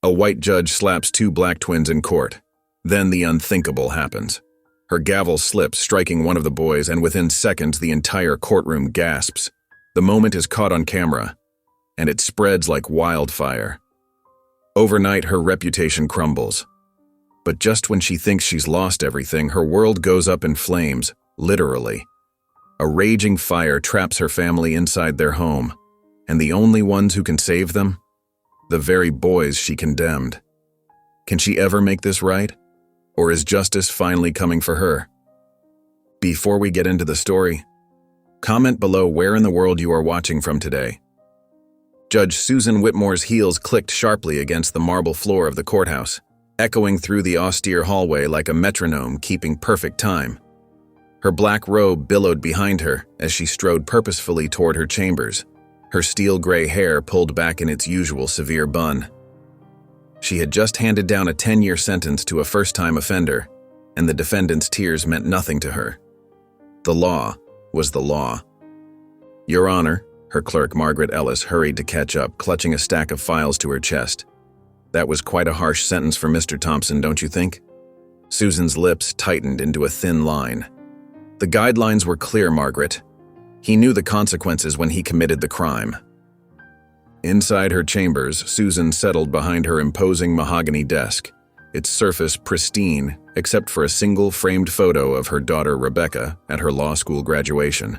A white judge slaps two black twins in court. Then the unthinkable happens. Her gavel slips, striking one of the boys, and within seconds the entire courtroom gasps. The moment is caught on camera, and it spreads like wildfire. Overnight, her reputation crumbles. But just when she thinks she's lost everything, her world goes up in flames, literally. A raging fire traps her family inside their home, and the only ones who can save them? The very boys she condemned. Can she ever make this right? Or is justice finally coming for her? Before we get into the story, comment below where in the world you are watching from today. Judge Susan Whitmore's heels clicked sharply against the marble floor of the courthouse, echoing through the austere hallway like a metronome keeping perfect time. Her black robe billowed behind her as she strode purposefully toward her chambers, her steel-gray hair pulled back in its usual severe bun. She had just handed down a 10-year sentence to a first-time offender, and the defendant's tears meant nothing to her. The law was the law. Your Honor, her clerk Margaret Ellis hurried to catch up, clutching a stack of files to her chest. That was quite a harsh sentence for Mr. Thompson, don't you think? Susan's lips tightened into a thin line. The guidelines were clear, Margaret. He knew the consequences when he committed the crime. Inside her chambers, Susan settled behind her imposing mahogany desk, its surface pristine except for a single framed photo of her daughter Rebecca at her law school graduation.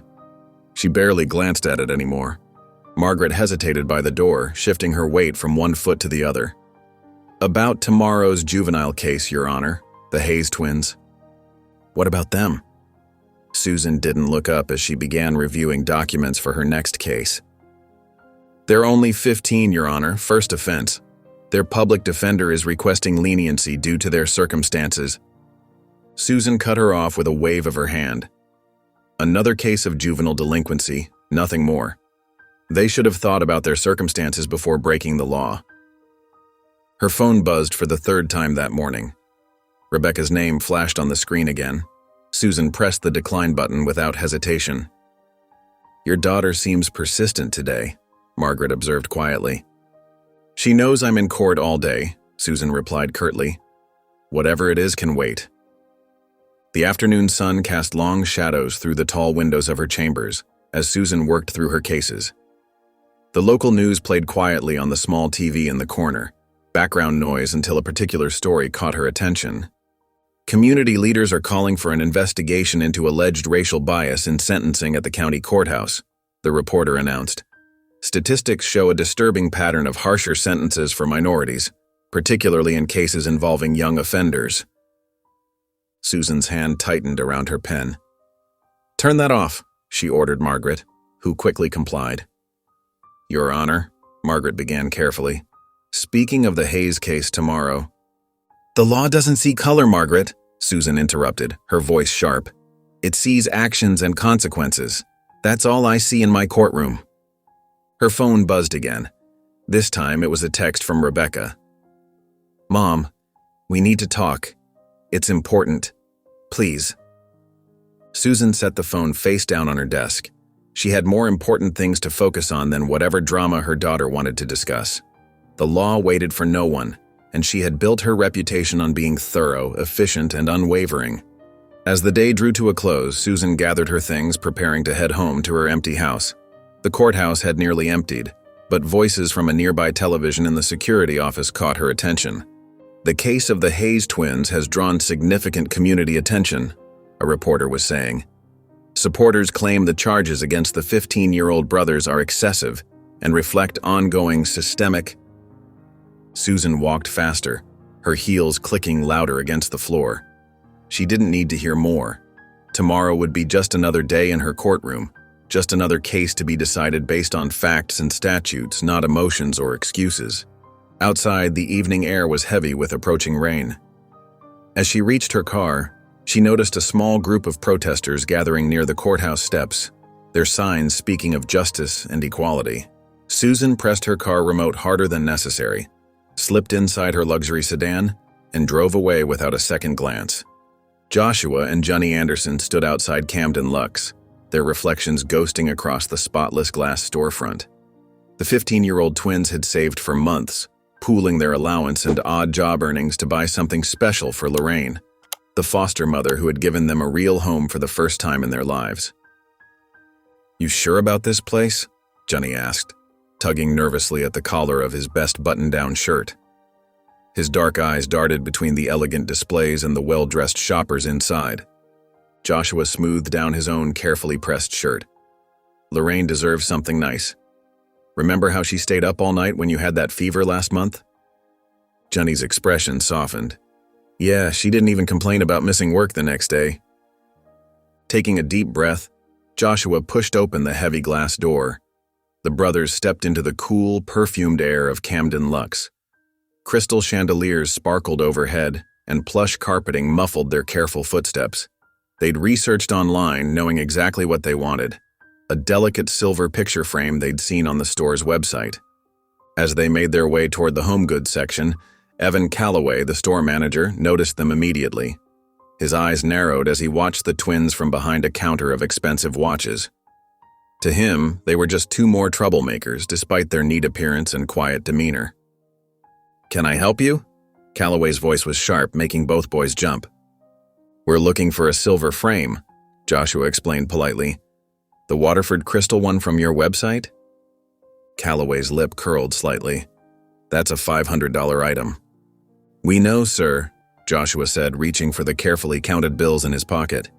She barely glanced at it anymore. Margaret hesitated by the door, shifting her weight from one foot to the other. About tomorrow's juvenile case, Your Honor, the Hayes twins. What about them? Susan didn't look up as she began reviewing documents for her next case. They're only 15, Your Honor, first offense. Their public defender is requesting leniency due to their circumstances. Susan cut her off with a wave of her hand. Another case of juvenile delinquency, nothing more. They should have thought about their circumstances before breaking the law. Her phone buzzed for the third time that morning. Rebecca's name flashed on the screen again. Susan pressed the decline button without hesitation. Your daughter seems persistent today, Margaret observed quietly. She knows I'm in court all day, Susan replied curtly. Whatever it is can wait. The afternoon sun cast long shadows through the tall windows of her chambers as Susan worked through her cases. The local news played quietly on the small TV in the corner, background noise until a particular story caught her attention. Community leaders are calling for an investigation into alleged racial bias in sentencing at the county courthouse, the reporter announced. Statistics show a disturbing pattern of harsher sentences for minorities, particularly in cases involving young offenders. Susan's hand tightened around her pen. Turn that off, she ordered Margaret, who quickly complied. Your Honor, Margaret began carefully. Speaking of the Hayes case tomorrow. The law doesn't see color, Margaret, Susan interrupted, her voice sharp. It sees actions and consequences. That's all I see in my courtroom. Her phone buzzed again. This time it was a text from Rebecca. Mom, we need to talk. It's important. Please. Susan set the phone face down on her desk. She had more important things to focus on than whatever drama her daughter wanted to discuss. The law waited for no one, and she had built her reputation on being thorough, efficient, and unwavering. As the day drew to a close, Susan gathered her things, preparing to head home to her empty house. The courthouse had nearly emptied, but voices from a nearby television in the security office caught her attention. The case of the Hayes twins has drawn significant community attention, a reporter was saying. Supporters claim the charges against the 15-year-old brothers are excessive and reflect ongoing systemic. Susan walked faster, her heels clicking louder against the floor. She didn't need to hear more. Tomorrow would be just another day in her courtroom, just another case to be decided based on facts and statutes, not emotions or excuses. Outside, the evening air was heavy with approaching rain. As she reached her car, she noticed a small group of protesters gathering near the courthouse steps, their signs speaking of justice and equality. Susan pressed her car remote harder than necessary, slipped inside her luxury sedan, and drove away without a second glance. Joshua and Johnny Anderson stood outside Camden Lux, their reflections ghosting across the spotless glass storefront. The 15-year-old twins had saved for months, pooling their allowance and odd job earnings to buy something special for Lorraine, the foster mother who had given them a real home for the first time in their lives. "You sure about this place?" Johnny asked, tugging nervously at the collar of his best button-down shirt. His dark eyes darted between the elegant displays and the well-dressed shoppers inside. Joshua smoothed down his own carefully pressed shirt. "Lorraine deserves something nice. Remember how she stayed up all night when you had that fever last month?" Johnny's expression softened. "Yeah, she didn't even complain about missing work the next day." Taking a deep breath, Joshua pushed open the heavy glass door. The brothers stepped into the cool, perfumed air of Camden Luxe. Crystal chandeliers sparkled overhead, and plush carpeting muffled their careful footsteps. They'd researched online, knowing exactly what they wanted: a delicate silver picture frame they'd seen on the store's website. As they made their way toward the home goods section, Evan Calloway, the store manager, noticed them immediately. His eyes narrowed as he watched the twins from behind a counter of expensive watches. To him, they were just two more troublemakers, despite their neat appearance and quiet demeanor. "Can I help you?" Calloway's voice was sharp, making both boys jump. "We're looking for a silver frame," Joshua explained politely. "The Waterford crystal one from your website?" Calloway's lip curled slightly. "That's a $500 item." "We know, sir," Joshua said, reaching for the carefully counted bills in his pocket.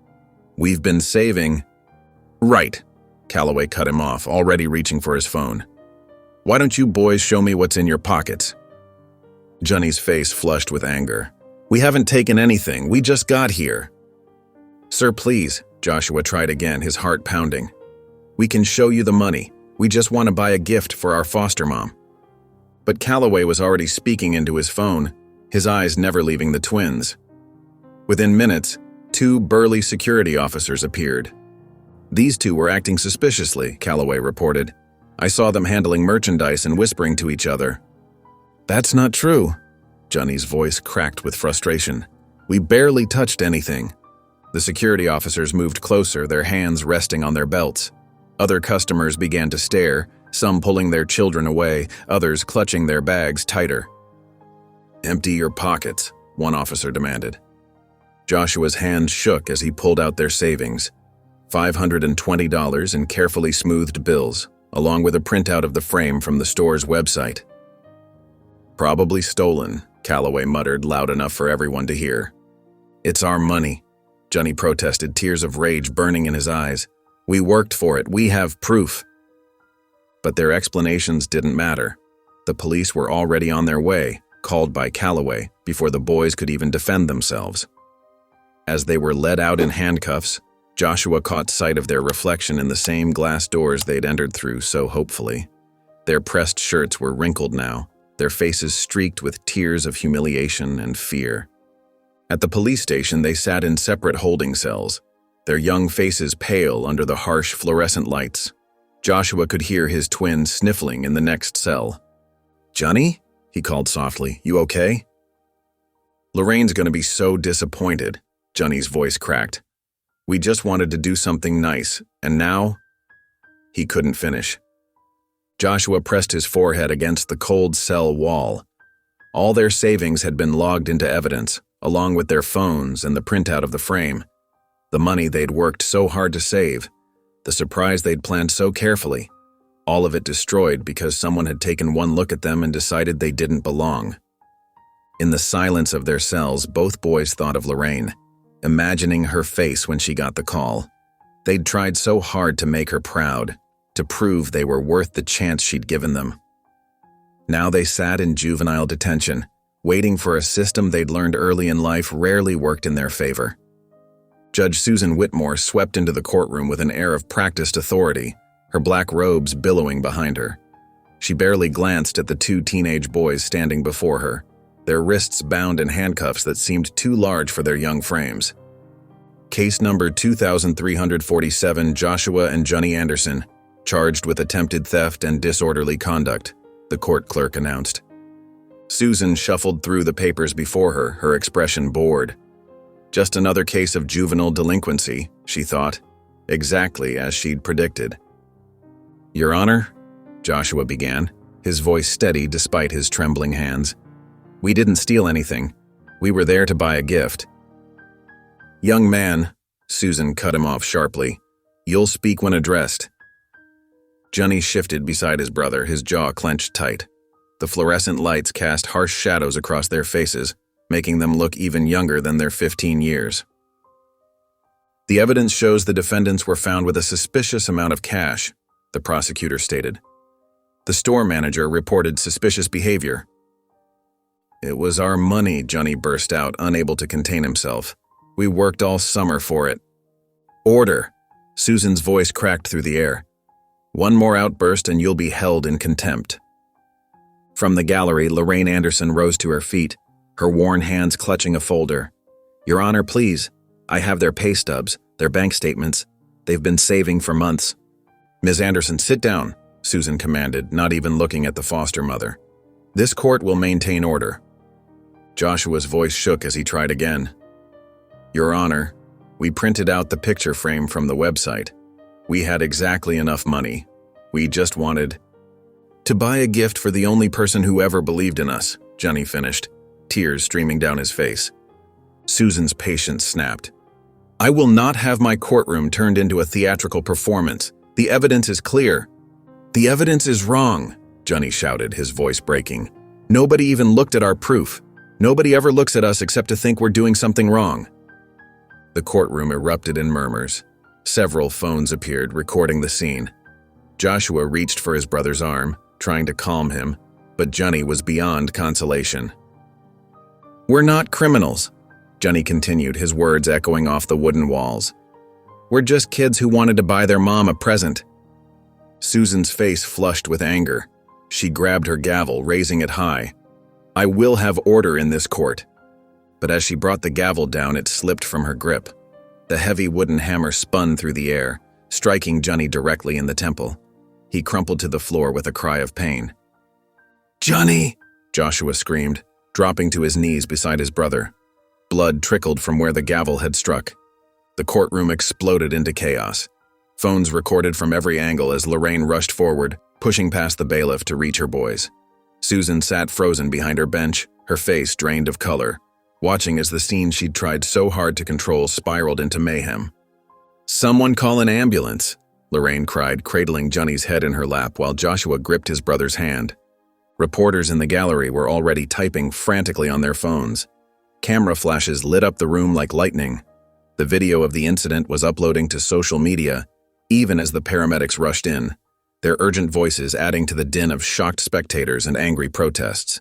"We've been saving—" "Right," Calloway cut him off, already reaching for his phone. "Why don't you boys show me what's in your pockets?" Johnny's face flushed with anger. "We haven't taken anything, we just got here." "Sir, please," Joshua tried again, his heart pounding. "We can show you the money. We just want to buy a gift for our foster mom." But Calloway was already speaking into his phone, his eyes never leaving the twins. Within minutes, two burly security officers appeared. "These two were acting suspiciously," Calloway reported. "I saw them handling merchandise and whispering to each other." "That's not true." Johnny's voice cracked with frustration. "We barely touched anything." The security officers moved closer, their hands resting on their belts. Other customers began to stare, some pulling their children away, others clutching their bags tighter. "Empty your pockets," one officer demanded. Joshua's hands shook as he pulled out their savings, $520 in carefully smoothed bills, along with a printout of the frame from the store's website. "Probably stolen," Calloway muttered loud enough for everyone to hear. "It's our money," Johnny protested, tears of rage burning in his eyes. "We worked for it. We have proof." But their explanations didn't matter. The police were already on their way, called by Calloway, before the boys could even defend themselves. As they were led out in handcuffs, Joshua caught sight of their reflection in the same glass doors they'd entered through so hopefully. Their pressed shirts were wrinkled now, their faces streaked with tears of humiliation and fear. At the police station, they sat in separate holding cells, their young faces pale under the harsh fluorescent lights. Joshua could hear his twin sniffling in the next cell. "Johnny?" he called softly. "You okay?" "Lorraine's gonna be so disappointed," Johnny's voice cracked. "We just wanted to do something nice, and now—" He couldn't finish. Joshua pressed his forehead against the cold cell wall. All their savings had been logged into evidence, along with their phones and the printout of the frame. The money they'd worked so hard to save, the surprise they'd planned so carefully, all of it destroyed because someone had taken one look at them and decided they didn't belong. In the silence of their cells, both boys thought of Lorraine, imagining her face when she got the call. They'd tried so hard to make her proud, to prove they were worth the chance she'd given them. Now they sat in juvenile detention, waiting for a system they'd learned early in life rarely worked in their favor. Judge Susan Whitmore swept into the courtroom with an air of practiced authority, her black robes billowing behind her. She barely glanced at the two teenage boys standing before her, their wrists bound in handcuffs that seemed too large for their young frames. Case number 2347, Joshua and Johnny Anderson, charged with attempted theft and disorderly conduct, the court clerk announced. Susan shuffled through the papers before her, her expression bored. Just another case of juvenile delinquency, she thought, exactly as she'd predicted. "Your Honor," Joshua began, his voice steady despite his trembling hands. "We didn't steal anything. We were there to buy a gift." "Young man," Susan cut him off sharply, "you'll speak when addressed." Johnny shifted beside his brother, his jaw clenched tight. The fluorescent lights cast harsh shadows across their faces, making them look even younger than their 15 years. "The evidence shows the defendants were found with a suspicious amount of cash," the prosecutor stated. "The store manager reported suspicious behavior." "It was our money," Johnny burst out, unable to contain himself. "We worked all summer for it." "Order!" Susan's voice cracked through the air. "One more outburst and you'll be held in contempt." From the gallery, Lorraine Anderson rose to her feet, her worn hands clutching a folder. "Your Honor, please. I have their pay stubs, their bank statements. They've been saving for months." "Ms. Anderson, sit down," Susan commanded, not even looking at the foster mother. "This court will maintain order." Joshua's voice shook as he tried again. "Your Honor, we printed out the picture frame from the website. We had exactly enough money. We just wanted to buy a gift for the only person who ever believed in us," Johnny finished, tears streaming down his face. Susan's patience snapped. "I will not have my courtroom turned into a theatrical performance. The evidence is clear." "The evidence is wrong," Johnny shouted, his voice breaking. "Nobody even looked at our proof. Nobody ever looks at us except to think we're doing something wrong." The courtroom erupted in murmurs. Several phones appeared, recording the scene. Joshua reached for his brother's arm, trying to calm him, but Johnny was beyond consolation. "We're not criminals," Johnny continued, his words echoing off the wooden walls. "We're just kids who wanted to buy their mom a present." Susan's face flushed with anger. She grabbed her gavel, raising it high. "I will have order in this court." But as she brought the gavel down, it slipped from her grip. The heavy wooden hammer spun through the air, striking Johnny directly in the temple. He crumpled to the floor with a cry of pain. "Johnny!" Joshua screamed, dropping to his knees beside his brother. Blood trickled from where the gavel had struck. The courtroom exploded into chaos. Phones recorded from every angle as Lorraine rushed forward, pushing past the bailiff to reach her boys. Susan sat frozen behind her bench, her face drained of color, watching as the scene she'd tried so hard to control spiraled into mayhem. "Someone call an ambulance," Lorraine cried, cradling Johnny's head in her lap while Joshua gripped his brother's hand. Reporters in the gallery were already typing frantically on their phones. Camera flashes lit up the room like lightning. The video of the incident was uploading to social media, even as the paramedics rushed in, their urgent voices adding to the din of shocked spectators and angry protests.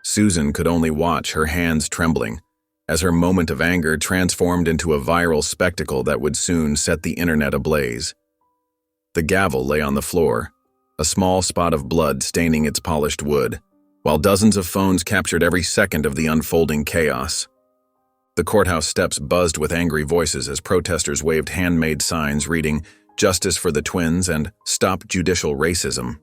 Susan could only watch, her hands trembling, as her moment of anger transformed into a viral spectacle that would soon set the internet ablaze. The gavel lay on the floor, a small spot of blood staining its polished wood, while dozens of phones captured every second of the unfolding chaos. The courthouse steps buzzed with angry voices as protesters waved handmade signs reading "Justice for the Twins" and "Stop Judicial Racism."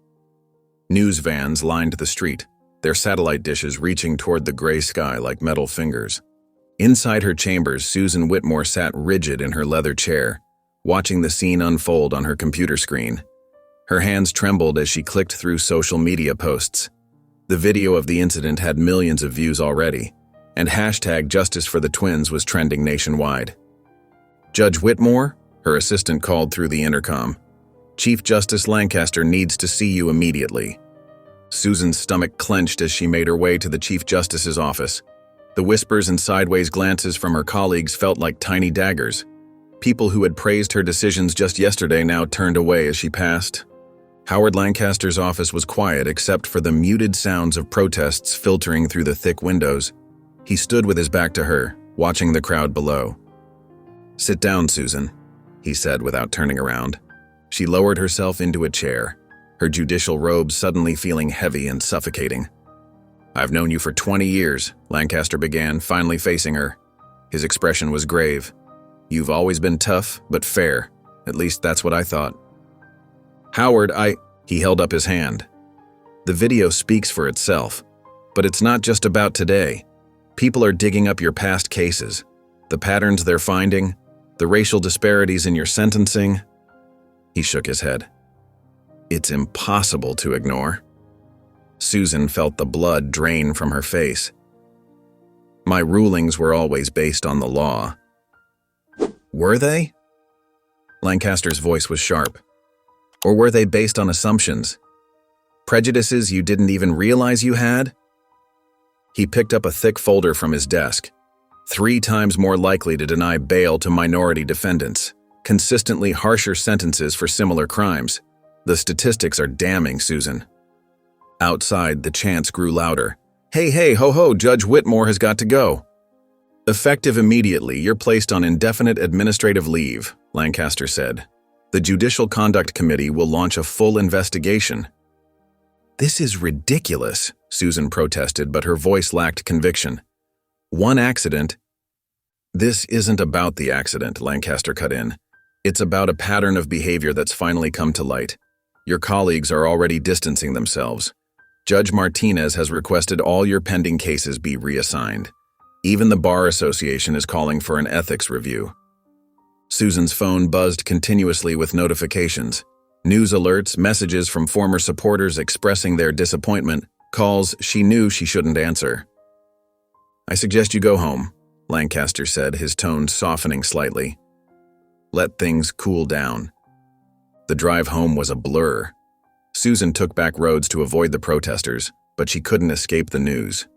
News vans lined the street, their satellite dishes reaching toward the gray sky like metal fingers. Inside her chambers, Susan Whitmore sat rigid in her leather chair, watching the scene unfold on her computer screen. Her hands trembled as she clicked through social media posts. The video of the incident had millions of views already, and hashtag Justice for the Twins was trending nationwide. "Judge Whitmore?" her assistant called through the intercom. "Chief Justice Lancaster needs to see you immediately." Susan's stomach clenched as she made her way to the Chief Justice's office. The whispers and sideways glances from her colleagues felt like tiny daggers. People who had praised her decisions just yesterday now turned away as she passed. Howard Lancaster's office was quiet except for the muted sounds of protests filtering through the thick windows. He stood with his back to her, watching the crowd below. "Sit down, Susan," he said without turning around. She lowered herself into a chair, her judicial robes suddenly feeling heavy and suffocating. "I've known you for 20 years, Lancaster began, finally facing her. His expression was grave. "You've always been tough, but fair. At least that's what I thought." "Howard, He held up his hand. "The video speaks for itself. But it's not just about today. People are digging up your past cases, the patterns they're finding, the racial disparities in your sentencing." He shook his head. "It's impossible to ignore." Susan felt the blood drain from her face. My rulings were always based on the law. Were they? Lancaster's voice was sharp. Or were they based on assumptions? Prejudices you didn't even realize you had? He picked up a thick folder from his desk. 3 times more likely to deny bail to minority defendants. Consistently harsher sentences for similar crimes. The statistics are damning, Susan. Outside, the chants grew louder. Hey, hey, ho, ho, Judge Whitmore has got to go. Effective immediately, you're placed on indefinite administrative leave, Lancaster said. The Judicial Conduct Committee will launch a full investigation. This is ridiculous, Susan protested, but her voice lacked conviction. One accident. This isn't about the accident, Lancaster cut in. It's about a pattern of behavior that's finally come to light. Your colleagues are already distancing themselves. Judge Martinez has requested all your pending cases be reassigned. Even the Bar Association is calling for an ethics review. Susan's phone buzzed continuously with notifications. News alerts, messages from former supporters expressing their disappointment, calls she knew she shouldn't answer. I suggest you go home, Lancaster said, his tone softening slightly. Let things cool down. The drive home was a blur. Susan took back roads to avoid the protesters, but she couldn't escape the news.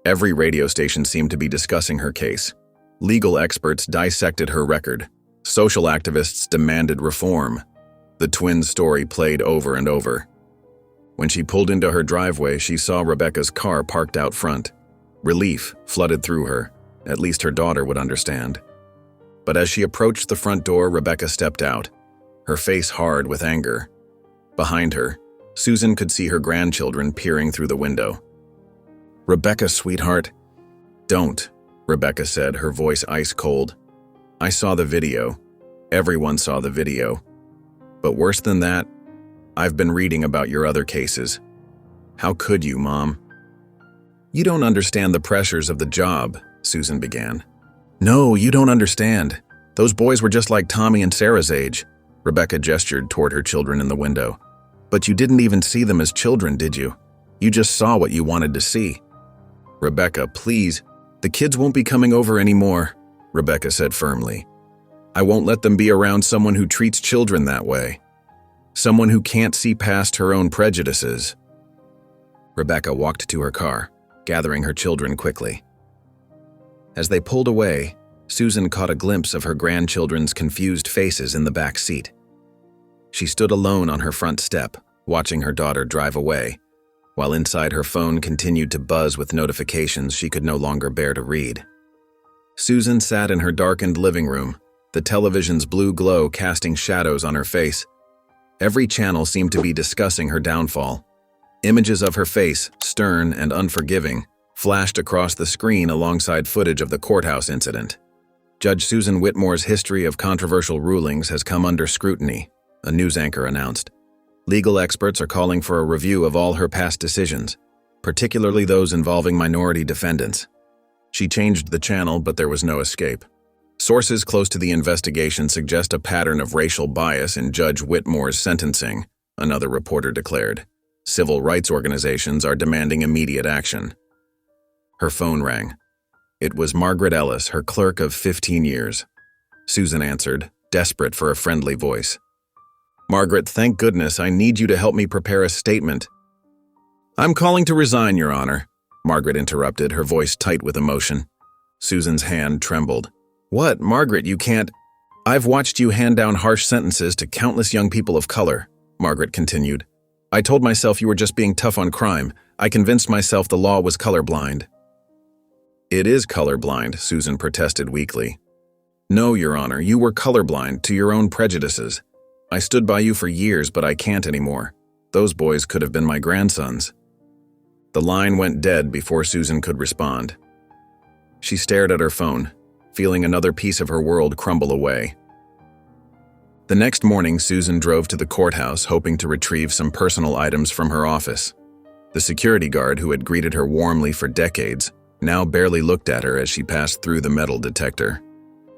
Every radio station seemed to be discussing her case. Legal experts dissected her record. Social activists demanded reform. The twins' story played over and over. When she pulled into her driveway, she saw Rebecca's car parked out front. Relief flooded through her. At least her daughter would understand. But as she approached the front door, Rebecca stepped out, her face hard with anger. Behind her, Susan could see her grandchildren peering through the window. Rebecca, sweetheart. Don't, Rebecca said, her voice ice cold. I saw the video. Everyone saw the video. But worse than that, I've been reading about your other cases. How could you, Mom? You don't understand the pressures of the job, Susan began. No, you don't understand. Those boys were just like Tommy and Sarah's age. Rebecca gestured toward her children in the window. But you didn't even see them as children, did you? You just saw what you wanted to see. Rebecca, please. The kids won't be coming over anymore, Rebecca said firmly. I won't let them be around someone who treats children that way. Someone who can't see past her own prejudices. Rebecca walked to her car, gathering her children quickly. As they pulled away, Susan caught a glimpse of her grandchildren's confused faces in the back seat. She stood alone on her front step, watching her daughter drive away, while inside her phone continued to buzz with notifications she could no longer bear to read. Susan sat in her darkened living room, the television's blue glow casting shadows on her face. Every channel seemed to be discussing her downfall. Images of her face, stern and unforgiving, flashed across the screen alongside footage of the courthouse incident. Judge Susan Whitmore's history of controversial rulings has come under scrutiny, a news anchor announced. Legal experts are calling for a review of all her past decisions, particularly those involving minority defendants. She changed the channel, but there was no escape. Sources close to the investigation suggest a pattern of racial bias in Judge Whitmore's sentencing, another reporter declared. Civil rights organizations are demanding immediate action. Her phone rang. It was Margaret Ellis, her clerk of 15 years. Susan answered, desperate for a friendly voice. Margaret, thank goodness, I need you to help me prepare a statement. I'm calling to resign, Your Honor, Margaret interrupted, her voice tight with emotion. Susan's hand trembled. What, Margaret, you can't… I've watched you hand down harsh sentences to countless young people of color, Margaret continued. I told myself you were just being tough on crime. I convinced myself the law was colorblind. It is colorblind, Susan protested weakly. No, Your Honor, you were colorblind to your own prejudices. I stood by you for years, but I can't anymore. Those boys could have been my grandsons. The line went dead before Susan could respond. She stared at her phone, feeling another piece of her world crumble away. The next morning, Susan drove to the courthouse, hoping to retrieve some personal items from her office. The security guard, who had greeted her warmly for decades, now barely looked at her as she passed through the metal detector.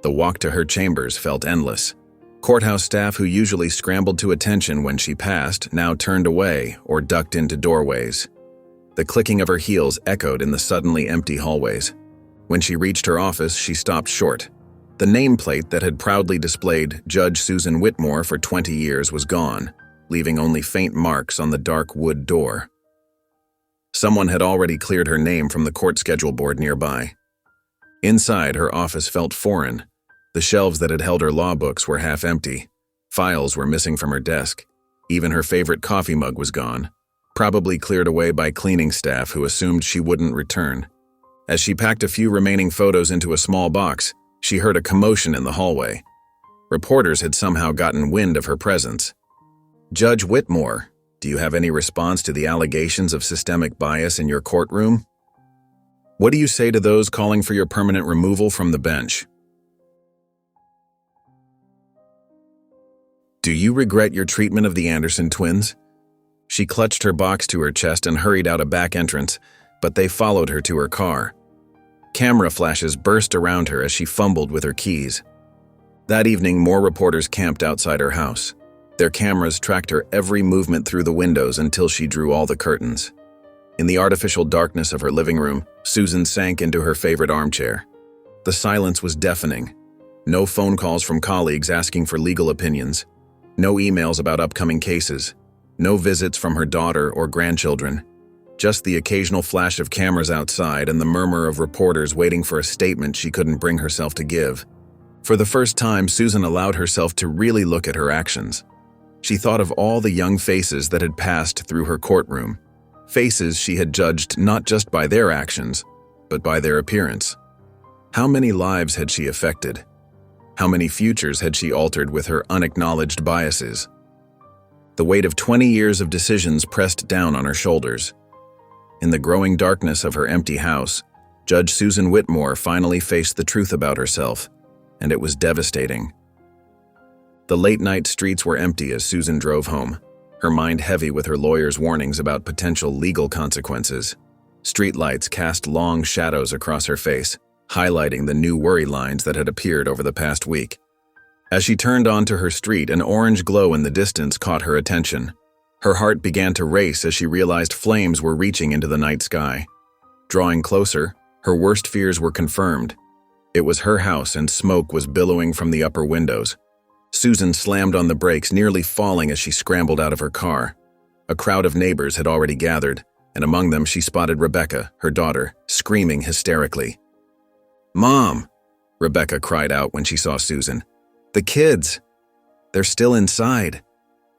The walk to her chambers felt endless. Courthouse staff who usually scrambled to attention when she passed now turned away or ducked into doorways. The clicking of her heels echoed in the suddenly empty hallways. When she reached her office, she stopped short. The nameplate that had proudly displayed Judge Susan Whitmore for 20 years was gone, leaving only faint marks on the dark wood door. Someone had already cleared her name from the court schedule board nearby. Inside, her office felt foreign. The shelves that had held her law books were half empty. Files were missing from her desk. Even her favorite coffee mug was gone, probably cleared away by cleaning staff who assumed she wouldn't return. As she packed a few remaining photos into a small box, she heard a commotion in the hallway. Reporters had somehow gotten wind of her presence. "Judge Whitmore, do you have any response to the allegations of systemic bias in your courtroom? What do you say to those calling for your permanent removal from the bench? Do you regret your treatment of the Anderson twins?" She clutched her box to her chest and hurried out a back entrance, but they followed her to her car. Camera flashes burst around her as she fumbled with her keys. That evening, more reporters camped outside her house. Their cameras tracked her every movement through the windows until she drew all the curtains. In the artificial darkness of her living room, Susan sank into her favorite armchair. The silence was deafening. No phone calls from colleagues asking for legal opinions. No emails about upcoming cases. No visits from her daughter or grandchildren. Just the occasional flash of cameras outside and the murmur of reporters waiting for a statement she couldn't bring herself to give. For the first time, Susan allowed herself to really look at her actions. She thought of all the young faces that had passed through her courtroom. Faces she had judged not just by their actions, but by their appearance. How many lives had she affected? How many futures had she altered with her unacknowledged biases? The weight of 20 years of decisions pressed down on her shoulders. In the growing darkness of her empty house, Judge Susan Whitmore finally faced the truth about herself, and it was devastating. The late-night streets were empty as Susan drove home, her mind heavy with her lawyer's warnings about potential legal consequences. Streetlights cast long shadows across her face, highlighting the new worry lines that had appeared over the past week. As she turned onto her street, an orange glow in the distance caught her attention. Her heart began to race as she realized flames were reaching into the night sky. Drawing closer, her worst fears were confirmed. It was her house and smoke was billowing from the upper windows. Susan slammed on the brakes, nearly falling as she scrambled out of her car. A crowd of neighbors had already gathered, and among them she spotted Rebecca, her daughter, screaming hysterically. "Mom!" Rebecca cried out when she saw Susan. "The kids! They're still inside."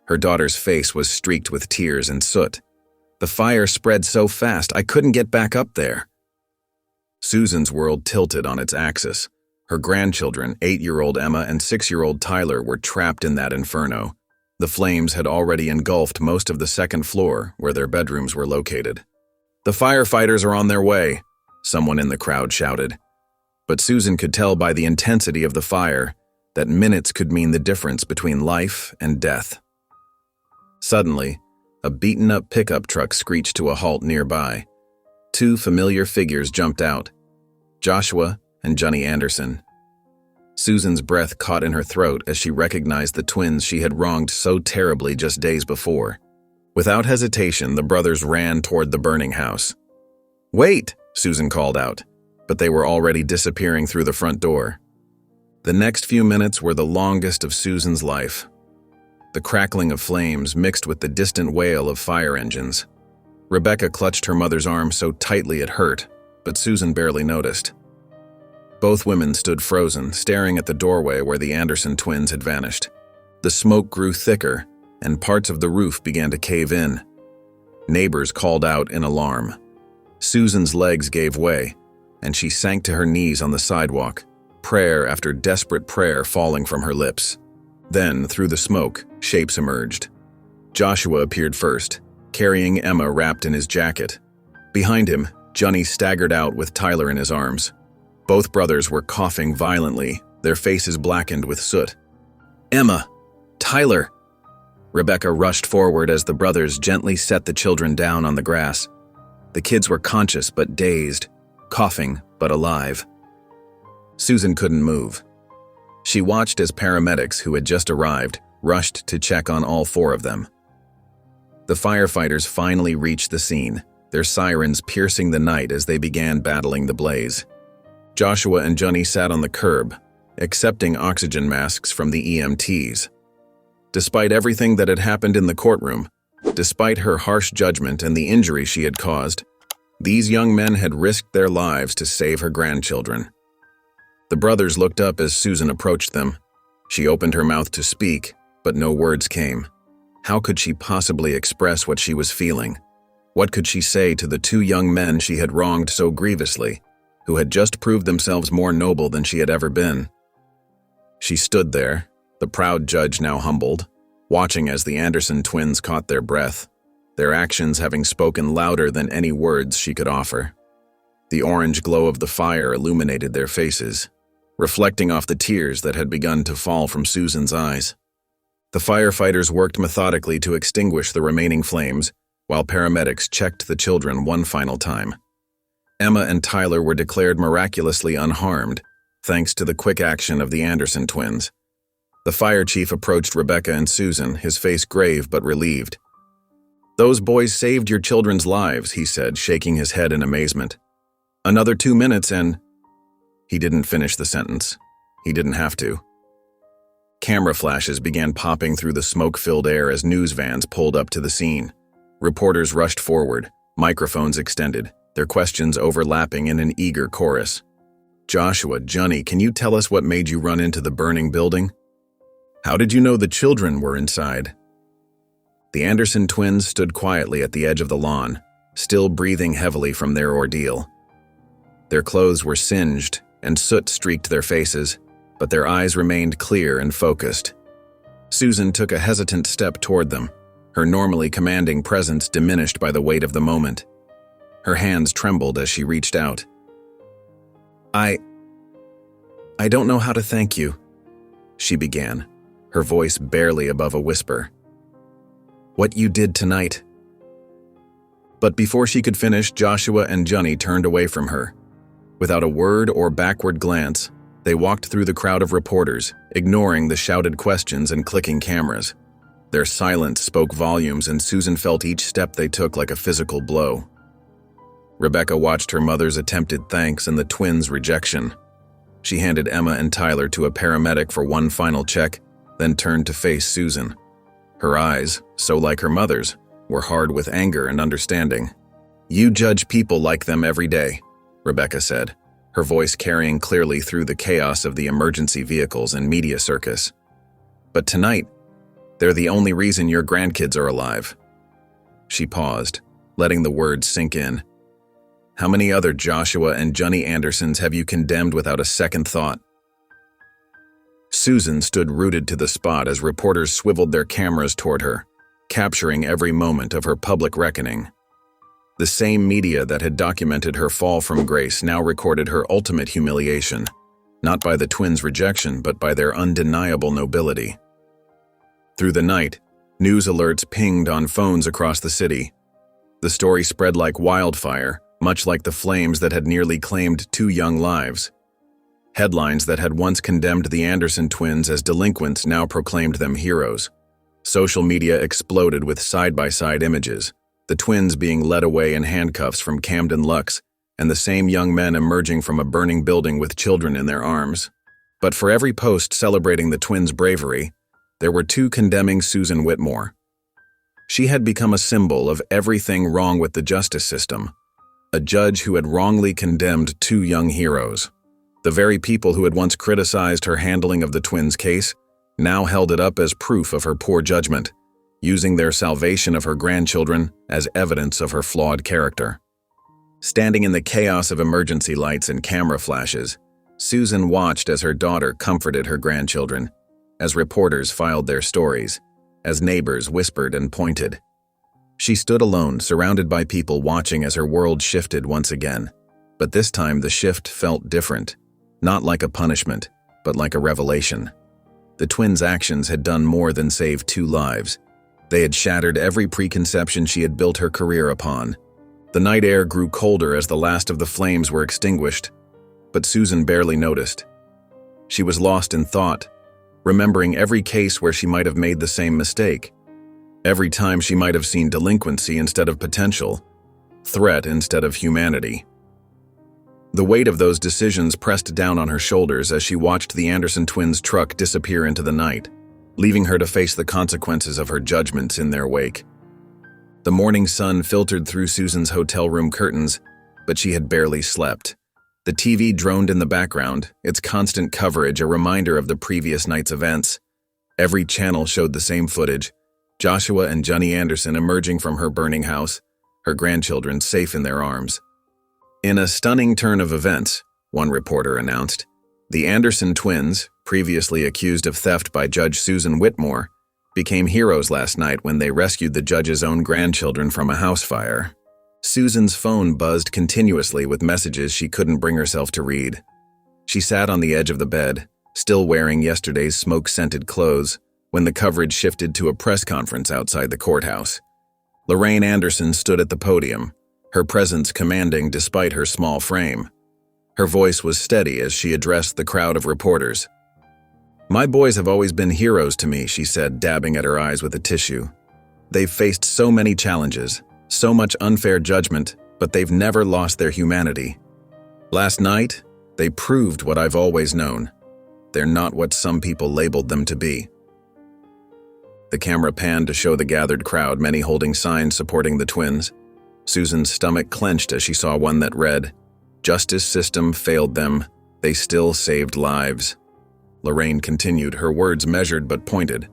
Her daughter's face was streaked with tears and soot. "The fire spread so fast, I couldn't get back up there." Susan's world tilted on its axis. Her grandchildren, 8-year-old Emma and 6-year-old Tyler, were trapped in that inferno. The flames had already engulfed most of the second floor, where their bedrooms were located. "The firefighters are on their way," someone in the crowd shouted. But Susan could tell by the intensity of the fire that minutes could mean the difference between life and death. Suddenly, a beaten-up pickup truck screeched to a halt nearby. Two familiar figures jumped out, Joshua and Johnny Anderson. Susan's breath caught in her throat as she recognized the twins she had wronged so terribly just days before. Without hesitation, the brothers ran toward the burning house. "Wait!" Susan called out, but they were already disappearing through the front door. The next few minutes were the longest of Susan's life. The crackling of flames mixed with the distant wail of fire engines. Rebecca clutched her mother's arm so tightly it hurt, but Susan barely noticed. Both women stood frozen, staring at the doorway where the Anderson twins had vanished. The smoke grew thicker, and parts of the roof began to cave in. Neighbors called out in alarm. Susan's legs gave way, and she sank to her knees on the sidewalk, prayer after desperate prayer falling from her lips. Then, through the smoke, shapes emerged. Joshua appeared first, carrying Emma wrapped in his jacket. Behind him, Johnny staggered out with Tyler in his arms. Both brothers were coughing violently, their faces blackened with soot. "Emma! Tyler!" Rebecca rushed forward as the brothers gently set the children down on the grass. The kids were conscious but dazed, coughing but alive. Susan couldn't move. She watched as paramedics who had just arrived rushed to check on all four of them. The firefighters finally reached the scene, their sirens piercing the night as they began battling the blaze. Joshua and Johnny sat on the curb, accepting oxygen masks from the EMTs. Despite everything that had happened in the courtroom, despite her harsh judgment and the injury she had caused, these young men had risked their lives to save her grandchildren. The brothers looked up as Susan approached them. She opened her mouth to speak, but no words came. How could she possibly express what she was feeling? What could she say to the two young men she had wronged so grievously, who had just proved themselves more noble than she had ever been? She stood there, the proud judge now humbled, watching as the Anderson twins caught their breath, their actions having spoken louder than any words she could offer. The orange glow of the fire illuminated their faces, reflecting off the tears that had begun to fall from Susan's eyes. The firefighters worked methodically to extinguish the remaining flames, while paramedics checked the children one final time. Emma and Tyler were declared miraculously unharmed, thanks to the quick action of the Anderson twins. The fire chief approached Rebecca and Susan, his face grave but relieved. "Those boys saved your children's lives," he said, shaking his head in amazement. "Another 2 minutes and—" He didn't finish the sentence. He didn't have to. Camera flashes began popping through the smoke-filled air as news vans pulled up to the scene. Reporters rushed forward, microphones extended, their questions overlapping in an eager chorus. "Joshua, Johnny, can you tell us what made you run into the burning building? How did you know the children were inside?" The Anderson twins stood quietly at the edge of the lawn, still breathing heavily from their ordeal. Their clothes were singed, and soot streaked their faces, but their eyes remained clear and focused. Susan took a hesitant step toward them, her normally commanding presence diminished by the weight of the moment. Her hands trembled as she reached out. I don't know how to thank you," she began, her voice barely above a whisper. "What you did tonight." But before she could finish, Joshua and Johnny turned away from her. Without a word or backward glance, they walked through the crowd of reporters, ignoring the shouted questions and clicking cameras. Their silence spoke volumes, and Susan felt each step they took like a physical blow. Rebecca watched her mother's attempted thanks and the twins' rejection. She handed Emma and Tyler to a paramedic for one final check, then turned to face Susan. Her eyes, so like her mother's, were hard with anger and understanding. "You judge people like them every day," Rebecca said, her voice carrying clearly through the chaos of the emergency vehicles and media circus. "But tonight, they're the only reason your grandkids are alive." She paused, letting the words sink in. "How many other Joshua and Johnny Andersons have you condemned without a second thought?" Susan stood rooted to the spot as reporters swiveled their cameras toward her, capturing every moment of her public reckoning. The same media that had documented her fall from grace now recorded her ultimate humiliation, not by the twins' rejection, but by their undeniable nobility. Through the night, news alerts pinged on phones across the city. The story spread like wildfire, much like the flames that had nearly claimed 2 young lives. Headlines that had once condemned the Anderson twins as delinquents now proclaimed them heroes. Social media exploded with side-by-side images, the twins being led away in handcuffs from Camden Lux, and the same young men emerging from a burning building with children in their arms. But for every post celebrating the twins' bravery, there were 2 condemning Susan Whitmore. She had become a symbol of everything wrong with the justice system, a judge who had wrongly condemned 2 young heroes. The very people who had once criticized her handling of the twins' case now held it up as proof of her poor judgment, using their salvation of her grandchildren as evidence of her flawed character. Standing in the chaos of emergency lights and camera flashes, Susan watched as her daughter comforted her grandchildren, as reporters filed their stories, as neighbors whispered and pointed. She stood alone, surrounded by people watching as her world shifted once again. But this time the shift felt different, not like a punishment, but like a revelation. The twins' actions had done more than save 2 lives. They had shattered every preconception she had built her career upon. The night air grew colder as the last of the flames were extinguished, but Susan barely noticed. She was lost in thought, remembering every case where she might have made the same mistake. Every time she might have seen delinquency instead of potential. threat instead of humanity. The weight of those decisions pressed down on her shoulders as she watched the Anderson twins' truck disappear into the night, leaving her to face the consequences of her judgments in their wake. The morning sun filtered through Susan's hotel room curtains, but she had barely slept. The TV droned in the background, its constant coverage a reminder of the previous night's events. Every channel showed the same footage: Joshua and Johnny Anderson emerging from her burning house, her grandchildren safe in their arms. In a stunning turn of events, one reporter announced, the Anderson twins, previously accused of theft by Judge Susan Whitmore, became heroes last night when they rescued the judge's own grandchildren from a house fire. Susan's phone buzzed continuously with messages she couldn't bring herself to read. She sat on the edge of the bed, still wearing yesterday's smoke-scented clothes, when the coverage shifted to a press conference outside the courthouse. Lorraine Anderson stood at the podium, her presence commanding despite her small frame. Her voice was steady as she addressed the crowd of reporters. "My boys have always been heroes to me," she said, dabbing at her eyes with a tissue. "They've faced so many challenges, so much unfair judgment, but they've never lost their humanity. Last night, they proved what I've always known. They're not what some people labeled them to be." The camera panned to show the gathered crowd, many holding signs supporting the twins. Susan's stomach clenched as she saw one that read, "Justice system failed them. They still saved lives." Lorraine continued, her words measured but pointed.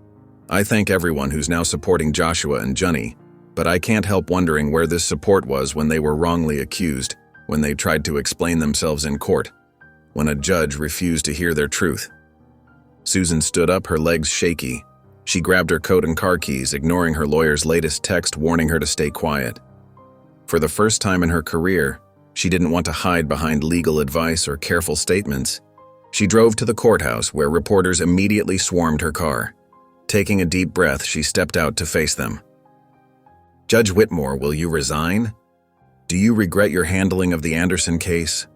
"I thank everyone who's now supporting Joshua and Johnny, but I can't help wondering where this support was when they were wrongly accused, when they tried to explain themselves in court, when a judge refused to hear their truth." Susan stood up, her legs shaky. She grabbed her coat and car keys, ignoring her lawyer's latest text warning her to stay quiet. For the first time in her career, she didn't want to hide behind legal advice or careful statements. She drove to the courthouse, where reporters immediately swarmed her car. Taking a deep breath, she stepped out to face them. "Judge Whitmore, will you resign? Do you regret your handling of the Anderson case?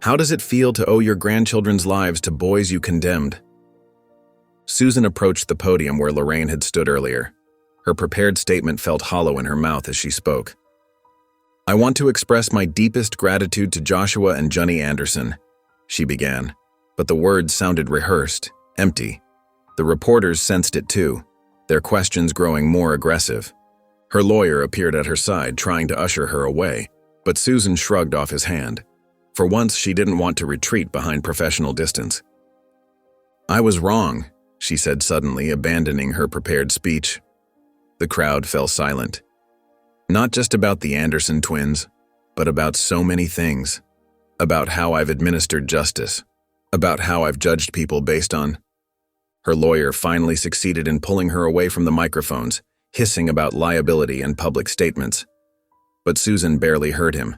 How does it feel to owe your grandchildren's lives to boys you condemned?" Susan approached the podium where Lorraine had stood earlier. Her prepared statement felt hollow in her mouth as she spoke. "I want to express my deepest gratitude to Joshua and Johnny Anderson," she began, but the words sounded rehearsed, empty. The reporters sensed it too, their questions growing more aggressive. Her lawyer appeared at her side, trying to usher her away, but Susan shrugged off his hand. For once, she didn't want to retreat behind professional distance. "I was wrong," she said suddenly, abandoning her prepared speech. The crowd fell silent. "Not just about the Anderson twins, but about so many things. About how I've administered justice. About how I've judged people based on..." Her lawyer finally succeeded in pulling her away from the microphones, hissing about liability and public statements. But Susan barely heard him.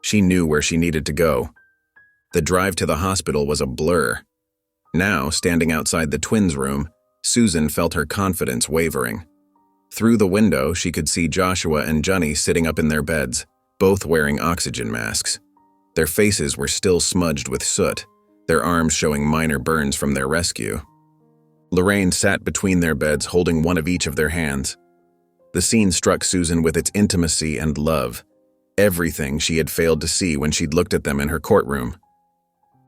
She knew where she needed to go. The drive to the hospital was a blur. Now, standing outside the twins' room, Susan felt her confidence wavering. Through the window, she could see Joshua and Johnny sitting up in their beds, both wearing oxygen masks. Their faces were still smudged with soot, their arms showing minor burns from their rescue. Lorraine sat between their beds, holding one of each of their hands. The scene struck Susan with its intimacy and love, everything she had failed to see when she'd looked at them in her courtroom.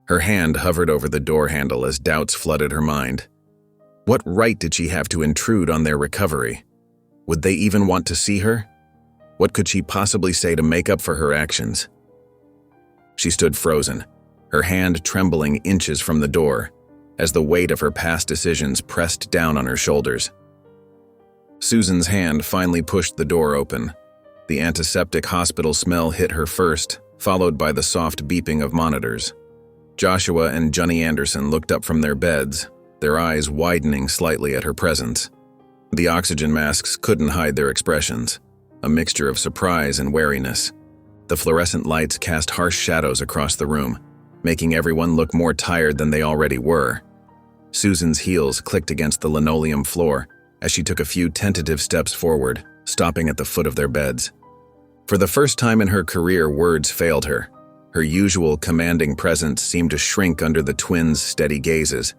Her hand hovered over the door handle as doubts flooded her mind. What right did she have to intrude on their recovery? Would they even want to see her? What could she possibly say to make up for her actions? She stood frozen, her hand trembling inches from the door, as the weight of her past decisions pressed down on her shoulders. Susan's hand finally pushed the door open. The antiseptic hospital smell hit her first, followed by the soft beeping of monitors. Joshua and Johnny Anderson looked up from their beds, their eyes widening slightly at her presence. The oxygen masks couldn't hide their expressions, a mixture of surprise and wariness. The fluorescent lights cast harsh shadows across the room, making everyone look more tired than they already were. Susan's heels clicked against the linoleum floor as she took a few tentative steps forward, stopping at the foot of their beds. For the first time in her career, words failed her. Her usual commanding presence seemed to shrink under the twins' steady gazes.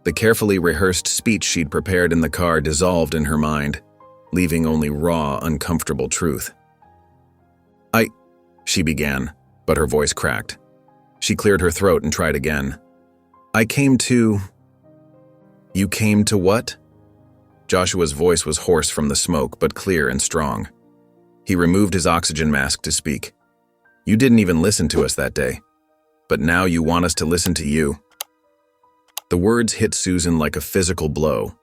The carefully rehearsed speech she'd prepared in the car dissolved in her mind, leaving only raw, uncomfortable truth. she began, but her voice cracked. She cleared her throat and tried again. "I came to—" "You came to what?" Joshua's voice was hoarse from the smoke, but clear and strong. He removed his oxygen mask to speak. "You didn't even listen to us that day. But now you want us to listen to you." The words hit Susan like a physical blow.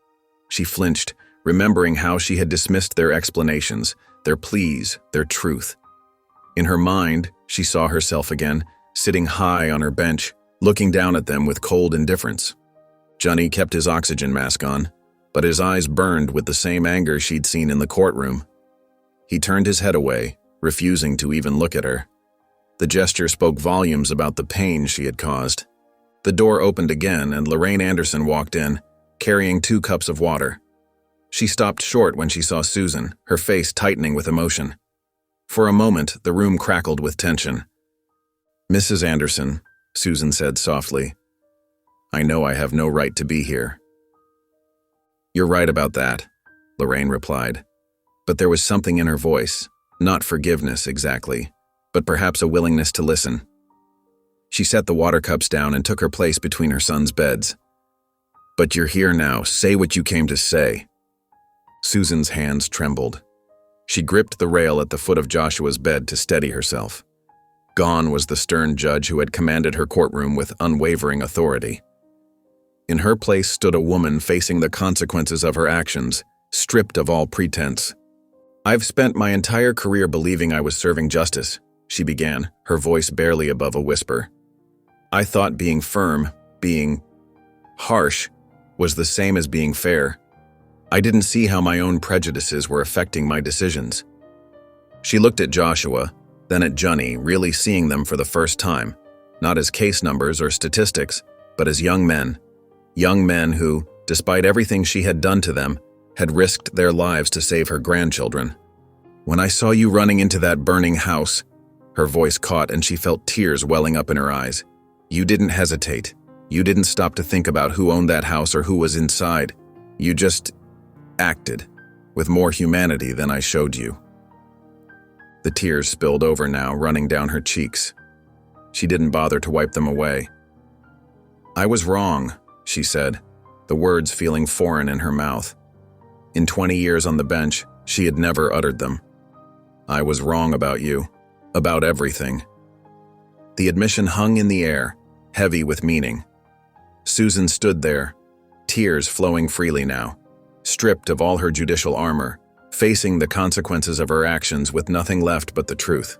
She flinched, remembering how she had dismissed their explanations, their pleas, their truth. In her mind, she saw herself again, sitting high on her bench, looking down at them with cold indifference. Johnny kept his oxygen mask on, but his eyes burned with the same anger she'd seen in the courtroom. He turned his head away, refusing to even look at her. The gesture spoke volumes about the pain she had caused. The door opened again, and Lorraine Anderson walked in, carrying 2 cups of water. She stopped short when she saw Susan, her face tightening with emotion. For a moment, the room crackled with tension. "Mrs. Anderson," Susan said softly, "I know I have no right to be here." "You're right about that," Lorraine replied. But there was something in her voice, not forgiveness exactly, but perhaps a willingness to listen. She set the water cups down and took her place between her son's beds. "But you're here now. Say what you came to say." Susan's hands trembled. She gripped the rail at the foot of Joshua's bed to steady herself. Gone was the stern judge who had commanded her courtroom with unwavering authority. In her place stood a woman facing the consequences of her actions, stripped of all pretense. "I've spent my entire career believing I was serving justice," she began, her voice barely above a whisper. "I thought being firm, being harsh, was the same as being fair. I didn't see how my own prejudices were affecting my decisions." She looked at Joshua, then at Johnny, really seeing them for the first time, not as case numbers or statistics, but as young men who, despite everything she had done to them, had risked their lives to save her grandchildren. "When I saw you running into that burning house," her voice caught and she felt tears welling up in her eyes. "You didn't hesitate. You didn't stop to think about who owned that house or who was inside. You just acted, with more humanity than I showed you." The tears spilled over now, running down her cheeks. She didn't bother to wipe them away. "I was wrong," she said, the words feeling foreign in her mouth. In 20 years on the bench, she had never uttered them. "I was wrong about you, about everything." The admission hung in the air, heavy with meaning. Susan stood there, tears flowing freely now, stripped of all her judicial armor, facing the consequences of her actions with nothing left but the truth.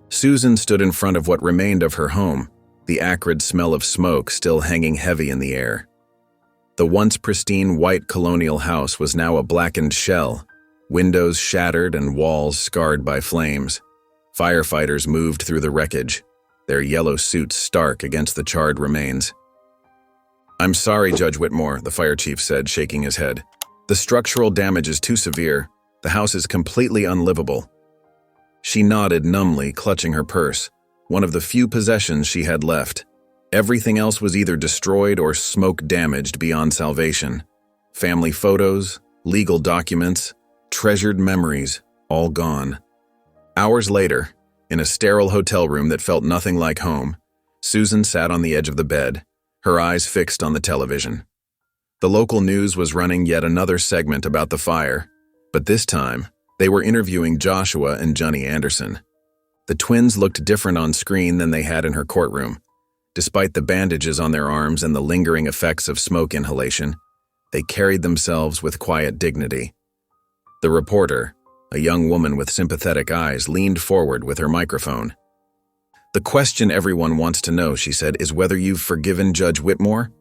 Susan stood in front of what remained of her home, the acrid smell of smoke still hanging heavy in the air. The once pristine white colonial house was now a blackened shell, windows shattered and walls scarred by flames. Firefighters moved through the wreckage, their yellow suits stark against the charred remains. "I'm sorry, Judge Whitmore," the fire chief said, shaking his head. "The structural damage is too severe. The house is completely unlivable." She nodded numbly, clutching her purse, one of the few possessions she had left. Everything else was either destroyed or smoke-damaged beyond salvation. Family photos, legal documents, treasured memories, all gone. Hours later, in a sterile hotel room that felt nothing like home, Susan sat on the edge of the bed, her eyes fixed on the television. The local news was running yet another segment about the fire, but this time, they were interviewing Joshua and Johnny Anderson. The twins looked different on screen than they had in her courtroom. Despite the bandages on their arms and the lingering effects of smoke inhalation, they carried themselves with quiet dignity. The reporter, a young woman with sympathetic eyes, leaned forward with her microphone. "The question everyone wants to know," she said, "is whether you've forgiven Judge Whitmore?"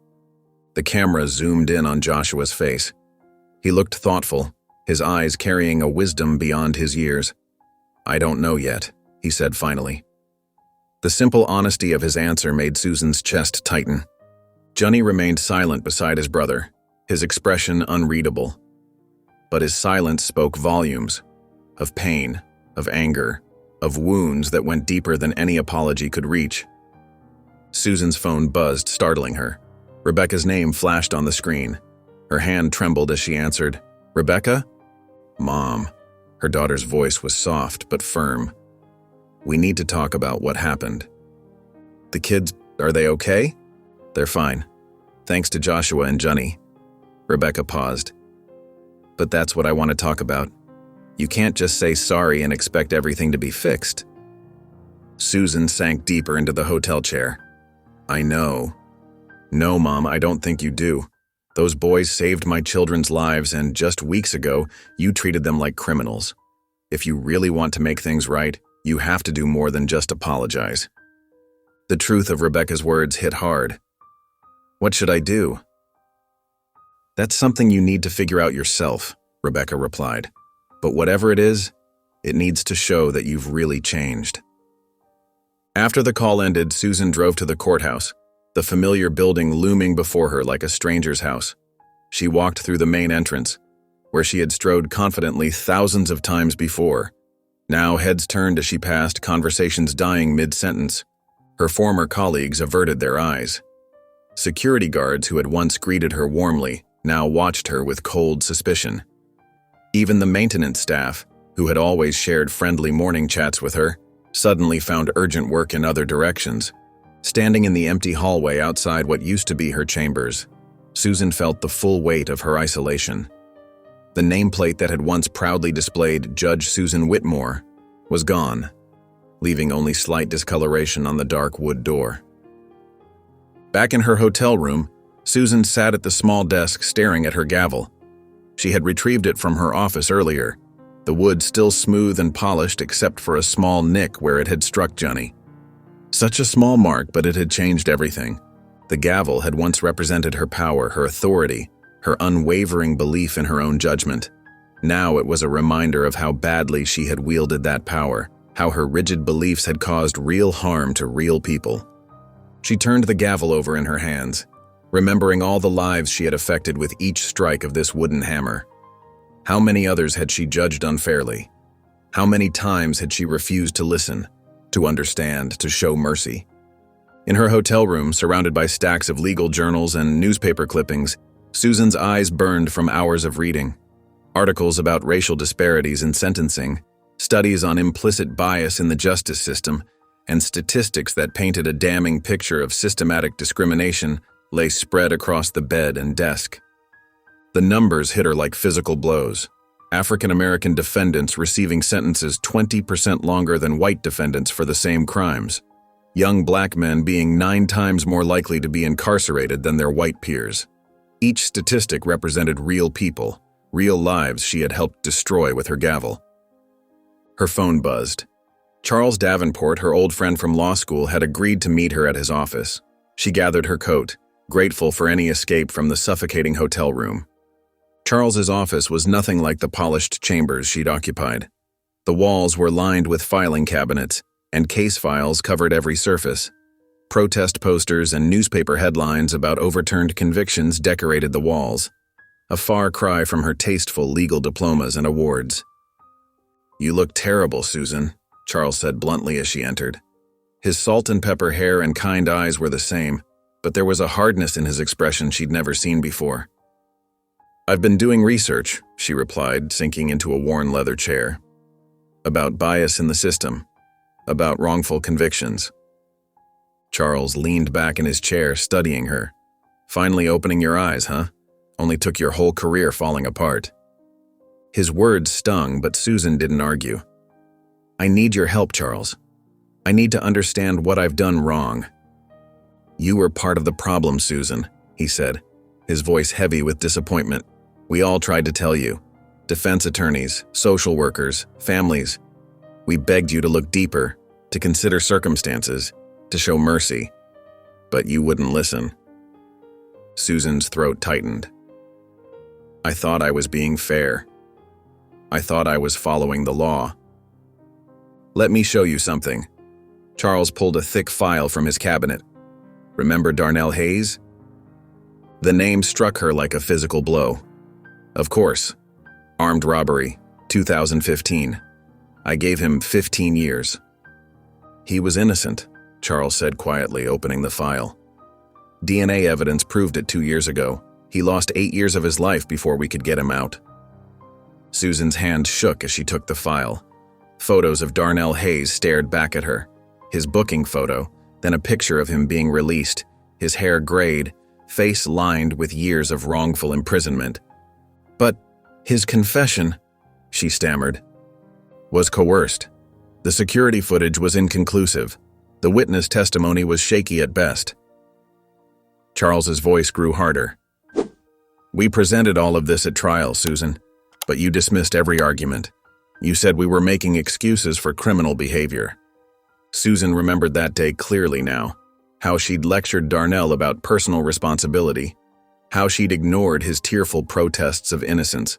The camera zoomed in on Joshua's face. He looked thoughtful, his eyes carrying a wisdom beyond his years. "I don't know yet," he said finally. The simple honesty of his answer made Susan's chest tighten. Johnny remained silent beside his brother, his expression unreadable. But his silence spoke volumes, of pain, of anger, of wounds that went deeper than any apology could reach. Susan's phone buzzed, startling her. Rebecca's name flashed on the screen. Her hand trembled as she answered. "Rebecca?" "Mom." Her daughter's voice was soft but firm. We need to talk about what happened. The kids, are they okay? They're fine. Thanks to Joshua and Johnny. Rebecca paused. But that's what I want to talk about. You can't just say sorry and expect everything to be fixed. Susan sank deeper into the hotel chair. I know. No, Mom, I don't think you do. Those boys saved my children's lives, and just weeks ago, you treated them like criminals. If you really want to make things right, you have to do more than just apologize. The truth of Rebecca's words hit hard. What should I do? That's something you need to figure out yourself, Rebecca replied. But whatever it is, it needs to show that you've really changed. After the call ended, Susan drove to the courthouse, the familiar building looming before her like a stranger's house. She walked through the main entrance, where she had strode confidently thousands of times before. Now heads turned as she passed, conversations dying mid-sentence. Her former colleagues averted their eyes. Security guards who had once greeted her warmly now watched her with cold suspicion. Even the maintenance staff, who had always shared friendly morning chats with her, suddenly found urgent work in other directions. Standing in the empty hallway outside what used to be her chambers, Susan felt the full weight of her isolation. The nameplate that had once proudly displayed Judge Susan Whitmore was gone, leaving only slight discoloration on the dark wood door. Back in her hotel room, Susan sat at the small desk staring at her gavel. She had retrieved it from her office earlier, the wood still smooth and polished except for a small nick where it had struck Johnny. Such a small mark, but it had changed everything. The gavel had once represented her power, her authority, her unwavering belief in her own judgment. Now it was a reminder of how badly she had wielded that power, how her rigid beliefs had caused real harm to real people. She turned the gavel over in her hands, remembering all the lives she had affected with each strike of this wooden hammer. How many others had she judged unfairly? How many times had she refused to listen, to understand, to show mercy? In her hotel room, surrounded by stacks of legal journals and newspaper clippings, Susan's eyes burned from hours of reading. Articles about racial disparities in sentencing, studies on implicit bias in the justice system, and statistics that painted a damning picture of systematic discrimination lay spread across the bed and desk. The numbers hit her like physical blows. African American defendants receiving sentences 20% longer than white defendants for the same crimes. Young black men being 9 times more likely to be incarcerated than their white peers. Each statistic represented real people, real lives she had helped destroy with her gavel. Her phone buzzed. Charles Davenport, her old friend from law school, had agreed to meet her at his office. She gathered her coat, grateful for any escape from the suffocating hotel room. Charles's office was nothing like the polished chambers she'd occupied. The walls were lined with filing cabinets, and case files covered every surface. Protest posters and newspaper headlines about overturned convictions decorated the walls, a far cry from her tasteful legal diplomas and awards. "You look terrible, Susan," Charles said bluntly as she entered. His salt and pepper hair and kind eyes were the same, but there was a hardness in his expression she'd never seen before. "I've been doing research," she replied, sinking into a worn leather chair. "About bias in the system, about wrongful convictions." Charles leaned back in his chair, studying her. "Finally opening your eyes, huh? Only took your whole career falling apart." His words stung, but Susan didn't argue. "I need your help, Charles. I need to understand what I've done wrong." "You were part of the problem, Susan," he said, his voice heavy with disappointment. "We all tried to tell you. Defense attorneys, social workers, families. We begged you to look deeper, to consider circumstances, to show mercy. But you wouldn't listen." Susan's throat tightened. "I thought I was being fair. I thought I was following the law." "Let me show you something." Charles pulled a thick file from his cabinet. "Remember Darnell Hayes?" The name struck her like a physical blow. "Of course. Armed robbery, 2015. I gave him 15 years. "He was innocent," Charles said quietly, opening the file. "DNA evidence proved it 2 years ago. He lost 8 years of his life before we could get him out." Susan's hand shook as she took the file. Photos of Darnell Hayes stared back at her. His booking photo, then a picture of him being released, his hair grayed, face lined with years of wrongful imprisonment. But his confession, she stammered, was coerced. The security footage was inconclusive. The witness testimony was shaky at best. Charles's voice grew harder. We presented all of this at trial, Susan, but you dismissed every argument. You said we were making excuses for criminal behavior. Susan remembered that day clearly now, how she'd lectured Darnell about personal responsibility, how she'd ignored his tearful protests of innocence.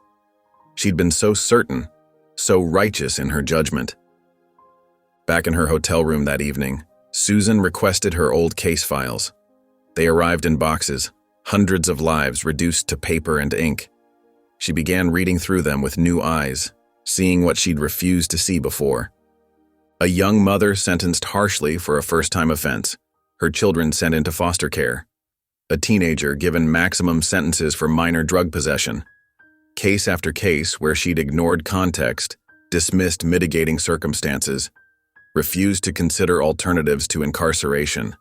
She'd been so certain, so righteous in her judgment. Back in her hotel room that evening, Susan requested her old case files. They arrived in boxes, hundreds of lives reduced to paper and ink. She began reading through them with new eyes, seeing what she'd refused to see before. A young mother sentenced harshly for a first-time offense, her children sent into foster care. A teenager given maximum sentences for minor drug possession. Case after case where she'd ignored context, dismissed mitigating circumstances, refused to consider alternatives to incarceration.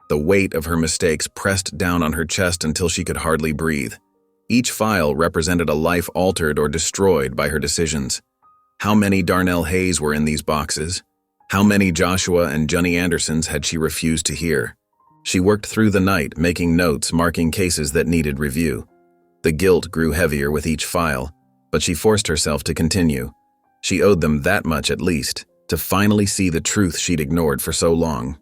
The weight of her mistakes pressed down on her chest until she could hardly breathe. Each file represented a life altered or destroyed by her decisions. How many Darnell Hayes were in these boxes? How many Joshua and Johnny Andersons had she refused to hear? She worked through the night, making notes, marking cases that needed review. The guilt grew heavier with each file, but she forced herself to continue. She owed them that much at least, to finally see the truth she'd ignored for so long.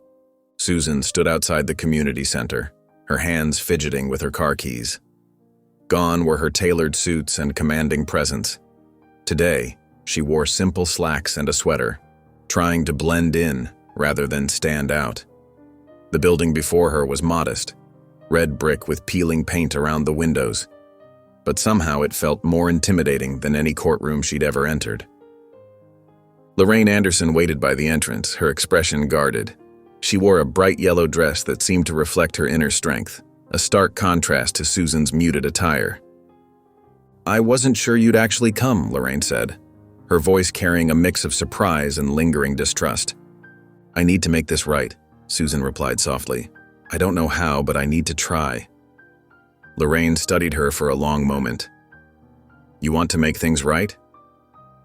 Susan stood outside the community center, her hands fidgeting with her car keys. Gone were her tailored suits and commanding presence. Today, she wore simple slacks and a sweater, trying to blend in rather than stand out. The building before her was modest, red brick with peeling paint around the windows, but somehow it felt more intimidating than any courtroom she'd ever entered. Lorraine Anderson waited by the entrance, her expression guarded. She wore a bright yellow dress that seemed to reflect her inner strength, a stark contrast to Susan's muted attire. I wasn't sure you'd actually come, Lorraine said, her voice carrying a mix of surprise and lingering distrust. I need to make this right, Susan replied softly. I don't know how, but I need to try. Lorraine studied her for a long moment. You want to make things right?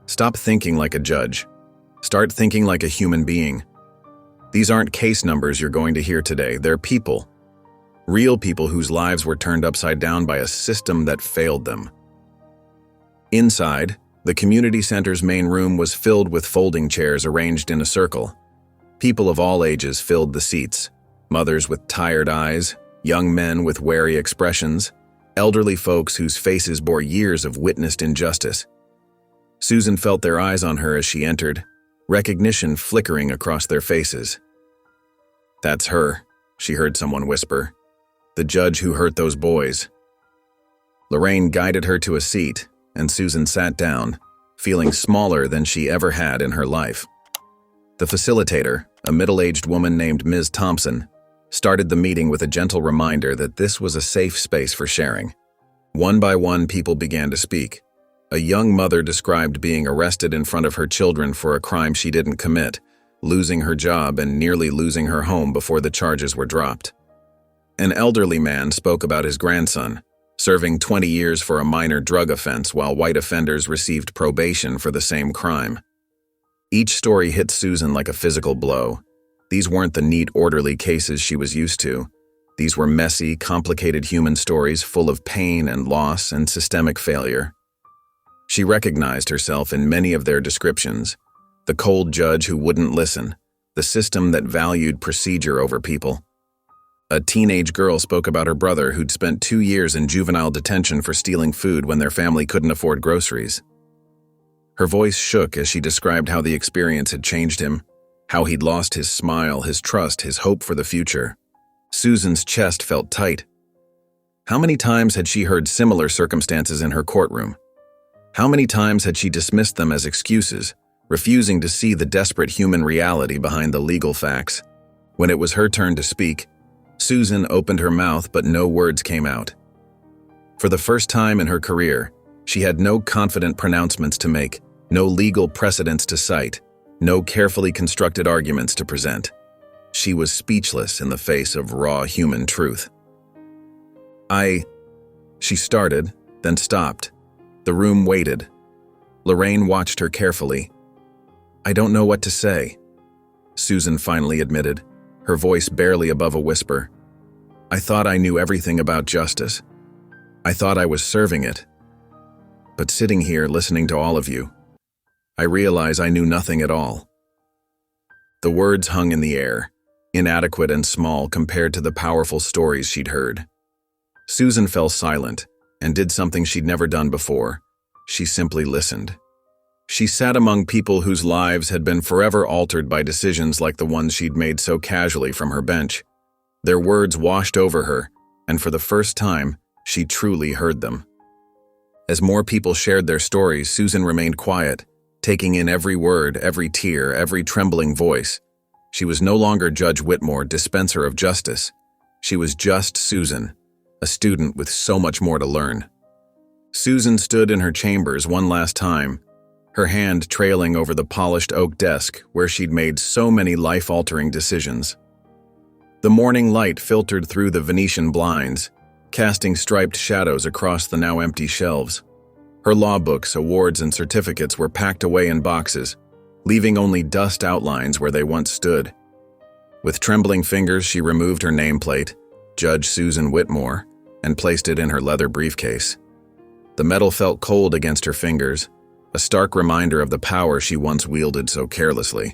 Stop thinking like a judge. Start thinking like a human being. These aren't case numbers you're going to hear today. They're people. Real people whose lives were turned upside down by a system that failed them. Inside, the community center's main room was filled with folding chairs arranged in a circle. People of all ages filled the seats. Mothers with tired eyes, young men with wary expressions, elderly folks whose faces bore years of witnessed injustice. Susan felt their eyes on her as she entered, recognition flickering across their faces. That's her, she heard someone whisper. The judge who hurt those boys. Lorraine guided her to a seat, and Susan sat down, feeling smaller than she ever had in her life. The facilitator, a middle-aged woman named Ms. Thompson, started the meeting with a gentle reminder that this was a safe space for sharing. One by one, people began to speak. A young mother described being arrested in front of her children for a crime she didn't commit, losing her job and nearly losing her home before the charges were dropped. An elderly man spoke about his grandson, serving 20 years for a minor drug offense while white offenders received probation for the same crime. Each story hit Susan like a physical blow. These weren't the neat, orderly cases she was used to. These were messy, complicated human stories full of pain and loss and systemic failure. She recognized herself in many of their descriptions. The cold judge who wouldn't listen, the system that valued procedure over people. A teenage girl spoke about her brother who'd spent 2 years in juvenile detention for stealing food when their family couldn't afford groceries. Her voice shook as she described how the experience had changed him, how he'd lost his smile, his trust, his hope for the future. Susan's chest felt tight. How many times had she heard similar circumstances in her courtroom? How many times had she dismissed them as excuses, refusing to see the desperate human reality behind the legal facts? When it was her turn to speak, Susan opened her mouth, but no words came out. For the first time in her career, she had no confident pronouncements to make, No legal precedents to cite, no carefully constructed arguments to present. She was speechless in the face of raw human truth. She started, then stopped. The room waited. Lorraine watched her carefully. "I don't know what to say," Susan finally admitted, her voice barely above a whisper. "I thought I knew everything about justice. I thought I was serving it. But sitting here listening to all of you, I realize I knew nothing at all." The words hung in the air, inadequate and small compared to the powerful stories she'd heard. Susan fell silent and did something she'd never done before. She simply listened. She sat among people whose lives had been forever altered by decisions like the ones she'd made so casually from her bench. Their words washed over her, and for the first time, she truly heard them. As more people shared their stories, Susan remained quiet, taking in every word, every tear, every trembling voice. She was no longer Judge Whitmore, dispenser of justice. She was just Susan, a student with so much more to learn. Susan stood in her chambers one last time, her hand trailing over the polished oak desk where she'd made so many life-altering decisions. The morning light filtered through the Venetian blinds, casting striped shadows across the now empty shelves. Her law books, awards, and certificates were packed away in boxes, leaving only dust outlines where they once stood. With trembling fingers, she removed her nameplate, Judge Susan Whitmore, and placed it in her leather briefcase. The metal felt cold against her fingers, a stark reminder of the power she once wielded so carelessly.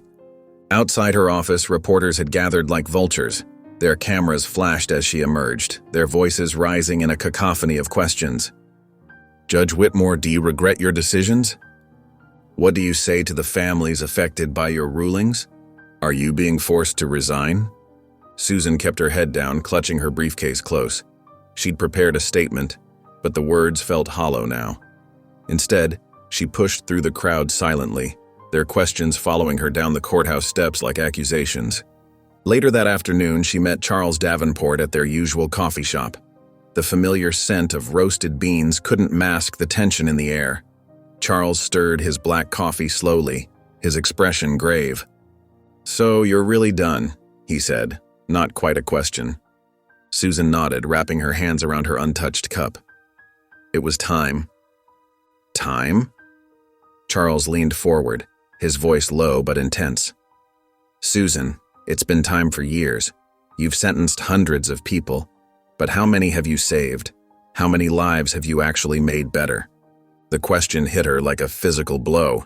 Outside her office, reporters had gathered like vultures. Their cameras flashed as she emerged, their voices rising in a cacophony of questions. "Judge Whitmore, do you regret your decisions? What do you say to the families affected by your rulings? Are you being forced to resign?" Susan kept her head down, clutching her briefcase close. She'd prepared a statement, but the words felt hollow now. Instead, she pushed through the crowd silently, their questions following her down the courthouse steps like accusations. Later that afternoon, she met Charles Davenport at their usual coffee shop. The familiar scent of roasted beans couldn't mask the tension in the air. Charles stirred his black coffee slowly, his expression grave. "So you're really done," he said, not quite a question. Susan nodded, wrapping her hands around her untouched cup. It was time. Time? Charles leaned forward, his voice low but intense. "Susan, it's been time for years. You've sentenced hundreds of people, but how many have you saved? How many lives have you actually made better?" The question hit her like a physical blow.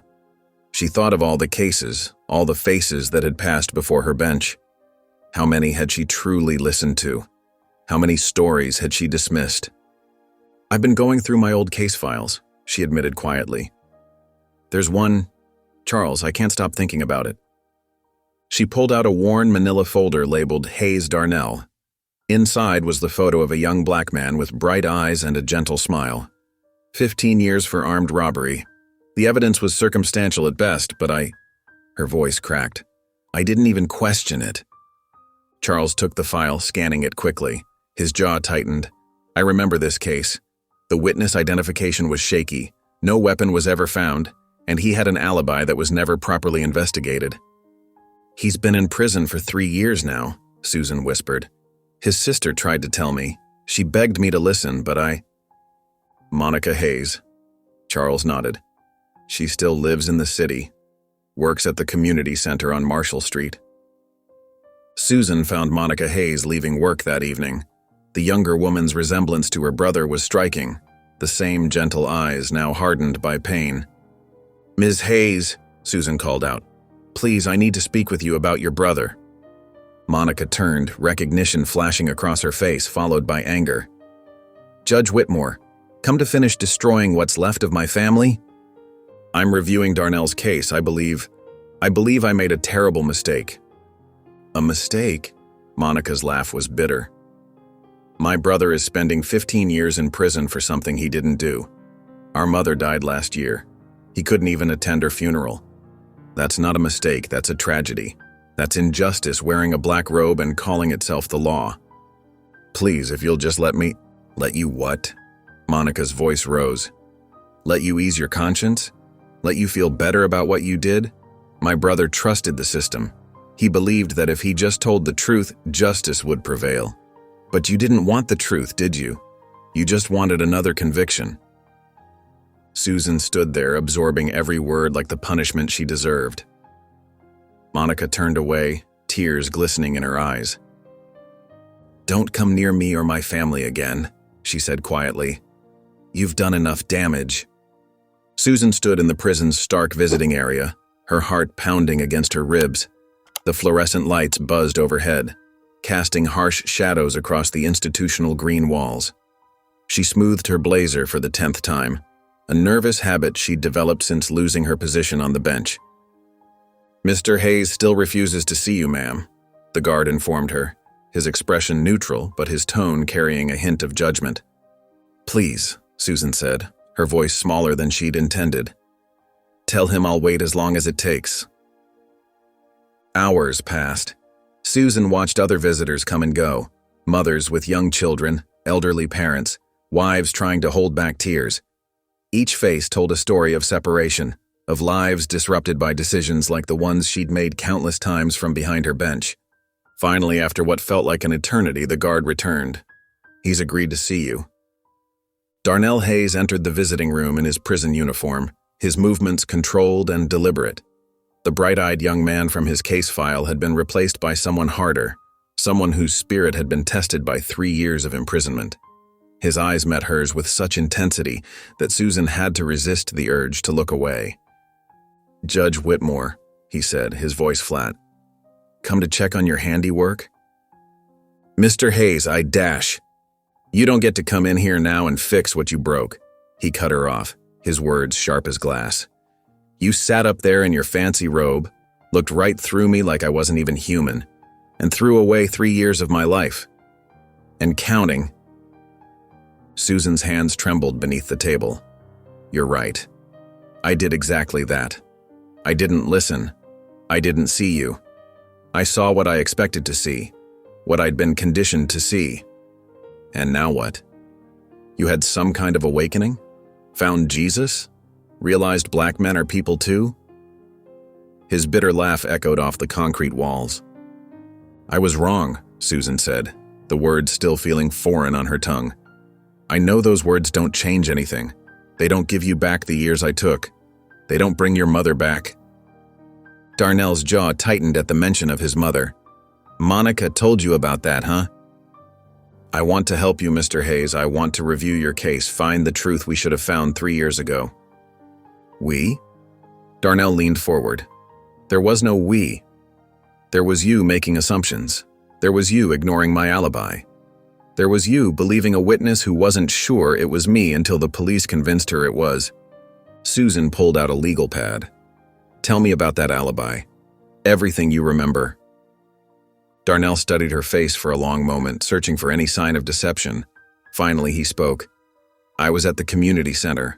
She thought of all the cases, all the faces that had passed before her bench. How many had she truly listened to? How many stories had she dismissed? "I've been going through my old case files," she admitted quietly. "There's one, Charles, I can't stop thinking about it." She pulled out a worn manila folder labeled Hayes Darnell. Inside was the photo of a young black man with bright eyes and a gentle smile. 15 years for armed robbery. The evidence was circumstantial at best, but her voice cracked. "I didn't even question it." Charles took the file, scanning it quickly. His jaw tightened. "I remember this case. The witness identification was shaky, no weapon was ever found, and he had an alibi that was never properly investigated." "He's been in prison for 3 years now," Susan whispered. "His sister tried to tell me. She begged me to listen, but Monica Hayes." Charles nodded. "She still lives in the city, works at the community center on Marshall Street." Susan found Monica Hayes leaving work that evening. The younger woman's resemblance to her brother was striking, the same gentle eyes now hardened by pain. "Ms. Hayes," Susan called out, "please, I need to speak with you about your brother." Monica turned, recognition flashing across her face, followed by anger. "Judge Whitmore, come to finish destroying what's left of my family?" "I'm reviewing Darnell's case. I believe I made a terrible mistake." "A mistake?" Monica's laugh was bitter. "My brother is spending 15 years in prison for something he didn't do. Our mother died last year. He couldn't even attend her funeral. That's not a mistake, that's a tragedy. That's injustice wearing a black robe and calling itself the law. Please, if you'll just let me—" "Let you what?" Monica's voice rose. "Let you ease your conscience? Let you feel better about what you did? My brother trusted the system. He believed that if he just told the truth, justice would prevail. But you didn't want the truth, did you? You just wanted another conviction." Susan stood there, absorbing every word like the punishment she deserved. Monica turned away, tears glistening in her eyes. "Don't come near me or my family again," she said quietly. "You've done enough damage." Susan stood in the prison's stark visiting area, her heart pounding against her ribs. The fluorescent lights buzzed overhead, casting harsh shadows across the institutional green walls. She smoothed her blazer for the 10th time, a nervous habit she'd developed since losing her position on the bench. "Mr. Hayes still refuses to see you, ma'am," the guard informed her, his expression neutral but his tone carrying a hint of judgment. "Please," Susan said, her voice smaller than she'd intended. "Tell him I'll wait as long as it takes." Hours passed. Susan watched other visitors come and go, mothers with young children, elderly parents, wives trying to hold back tears. Each face told a story of separation, of lives disrupted by decisions like the ones she'd made countless times from behind her bench. Finally, after what felt like an eternity, the guard returned. "He's agreed to see you." Darnell Hayes entered the visiting room in his prison uniform, his movements controlled and deliberate. The bright-eyed young man from his case file had been replaced by someone harder, someone whose spirit had been tested by 3 years of imprisonment. His eyes met hers with such intensity that Susan had to resist the urge to look away. "Judge Whitmore," he said, his voice flat. "Come to check on your handiwork?" "Mr. Hayes, I dash. You don't get to come in here now and fix what you broke." He cut her off, his words sharp as glass. "You sat up there in your fancy robe, looked right through me like I wasn't even human, and threw away 3 years of my life. And counting." Susan's hands trembled beneath the table. "You're right. I did exactly that. I didn't listen. I didn't see you. I saw what I expected to see, what I'd been conditioned to see. And now what? You had some kind of awakening? Found Jesus? Realized black men are people too?" His bitter laugh echoed off the concrete walls. "I was wrong," Susan said, the words still feeling foreign on her tongue. "I know those words don't change anything. They don't give you back the years I took. They don't bring your mother back." Darnell's jaw tightened at the mention of his mother. "Monica told you about that, huh?" "I want to help you, Mr. Hayes. I want to review your case, find the truth we should have found 3 years ago." "We?" Darnell leaned forward. "There was no we. There was you making assumptions. There was you ignoring my alibi. There was you believing a witness who wasn't sure it was me until the police convinced her it was." Susan pulled out a legal pad. "Tell me about that alibi. Everything you remember." Darnell studied her face for a long moment, searching for any sign of deception. Finally, he spoke. "I was at the community center,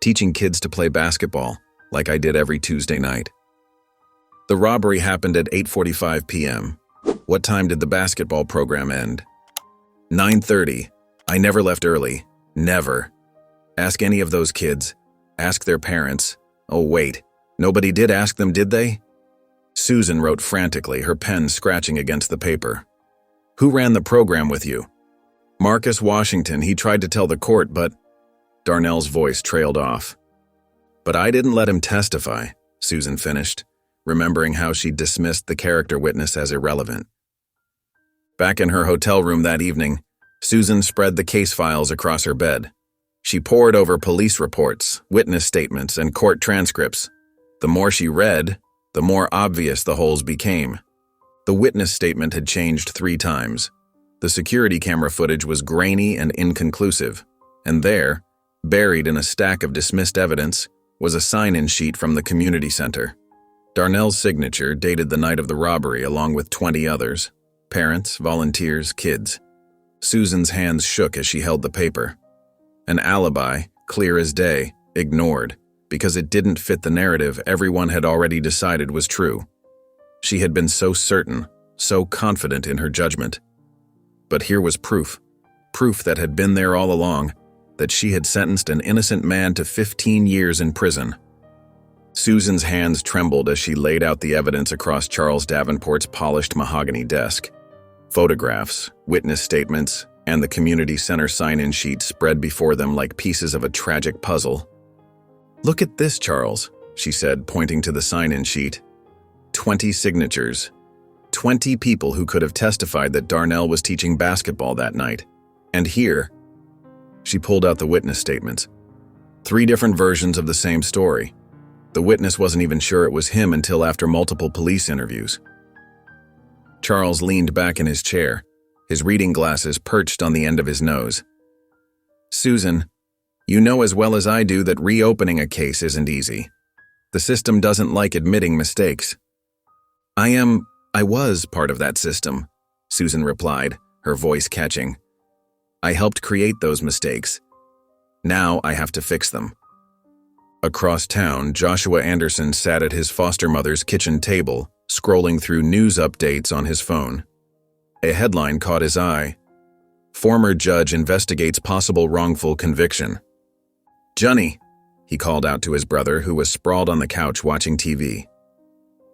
teaching kids to play basketball, like I did every Tuesday night. The robbery happened at 8:45 p.m. What time did the basketball program end?" 9:30. I never left early. Never. Ask any of those kids. Ask their parents. Oh, wait. Nobody did ask them, did they? Susan wrote frantically, her pen scratching against the paper. "Who ran the program with you?" "Marcus Washington. He tried to tell the court, but—" Darnell's voice trailed off. "But I didn't let him testify," Susan finished, remembering how she dismissed the character witness as irrelevant. Back in her hotel room that evening, Susan spread the case files across her bed. She pored over police reports, witness statements, and court transcripts. The more she read, the more obvious the holes became. The witness statement had changed 3 times. The security camera footage was grainy and inconclusive. And there, buried in a stack of dismissed evidence, was a sign-in sheet from the community center. Darnell's signature dated the night of the robbery along with 20 others. Parents, volunteers, kids. Susan's hands shook as she held the paper. An alibi, clear as day, ignored, because it didn't fit the narrative everyone had already decided was true. She had been so certain, so confident in her judgment. But here was proof that had been there all along, that she had sentenced an innocent man to 15 years in prison. Susan's hands trembled as she laid out the evidence across Charles Davenport's polished mahogany desk. Photographs, witness statements, and the community center sign-in sheet spread before them like pieces of a tragic puzzle. "Look at this, Charles," she said, pointing to the sign-in sheet. 20 signatures. 20 people who could have testified that Darnell was teaching basketball that night. And here, she pulled out the witness statements. 3 different versions of the same story. The witness wasn't even sure it was him until after multiple police interviews. Charles leaned back in his chair, his reading glasses perched on the end of his nose. "Susan, you know as well as I do that reopening a case isn't easy. The system doesn't like admitting mistakes." I was part of that system," Susan replied, her voice catching. "I helped create those mistakes. Now I have to fix them." Across town, Joshua Anderson sat at his foster mother's kitchen table, scrolling through news updates on his phone. A headline caught his eye. "Former judge investigates possible wrongful conviction." "Johnny," he called out to his brother, who was sprawled on the couch watching TV.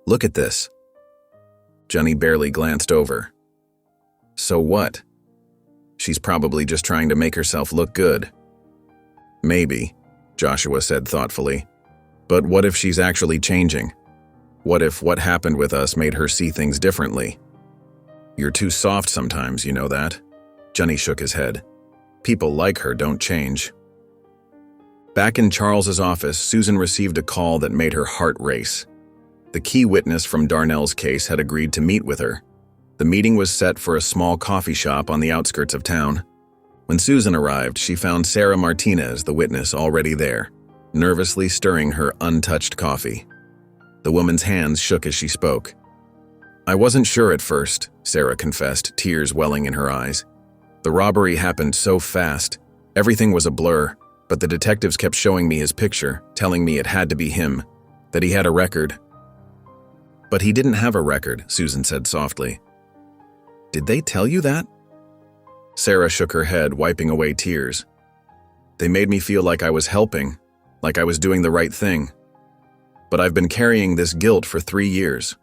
"Look at this." Johnny barely glanced over. "So what? She's probably just trying to make herself look good." "Maybe," Joshua said thoughtfully. "But what if she's actually changing? What if what happened with us made her see things differently?" "You're too soft sometimes, you know that?" Johnny shook his head. "People like her don't change." Back in Charles's office, Susan received a call that made her heart race. The key witness from Darnell's case had agreed to meet with her. The meeting was set for a small coffee shop on the outskirts of town. When Susan arrived, she found Sarah Martinez, the witness, already there, nervously stirring her untouched coffee. The woman's hands shook as she spoke. "I wasn't sure at first," Sarah confessed, tears welling in her eyes. "The robbery happened so fast. Everything was a blur, but the detectives kept showing me his picture, telling me it had to be him, that he had a record." "But he didn't have a record," Susan said softly. "Did they tell you that?" Sarah shook her head, wiping away tears. "They made me feel like I was helping, like I was doing the right thing. But I've been carrying this guilt for 3 years."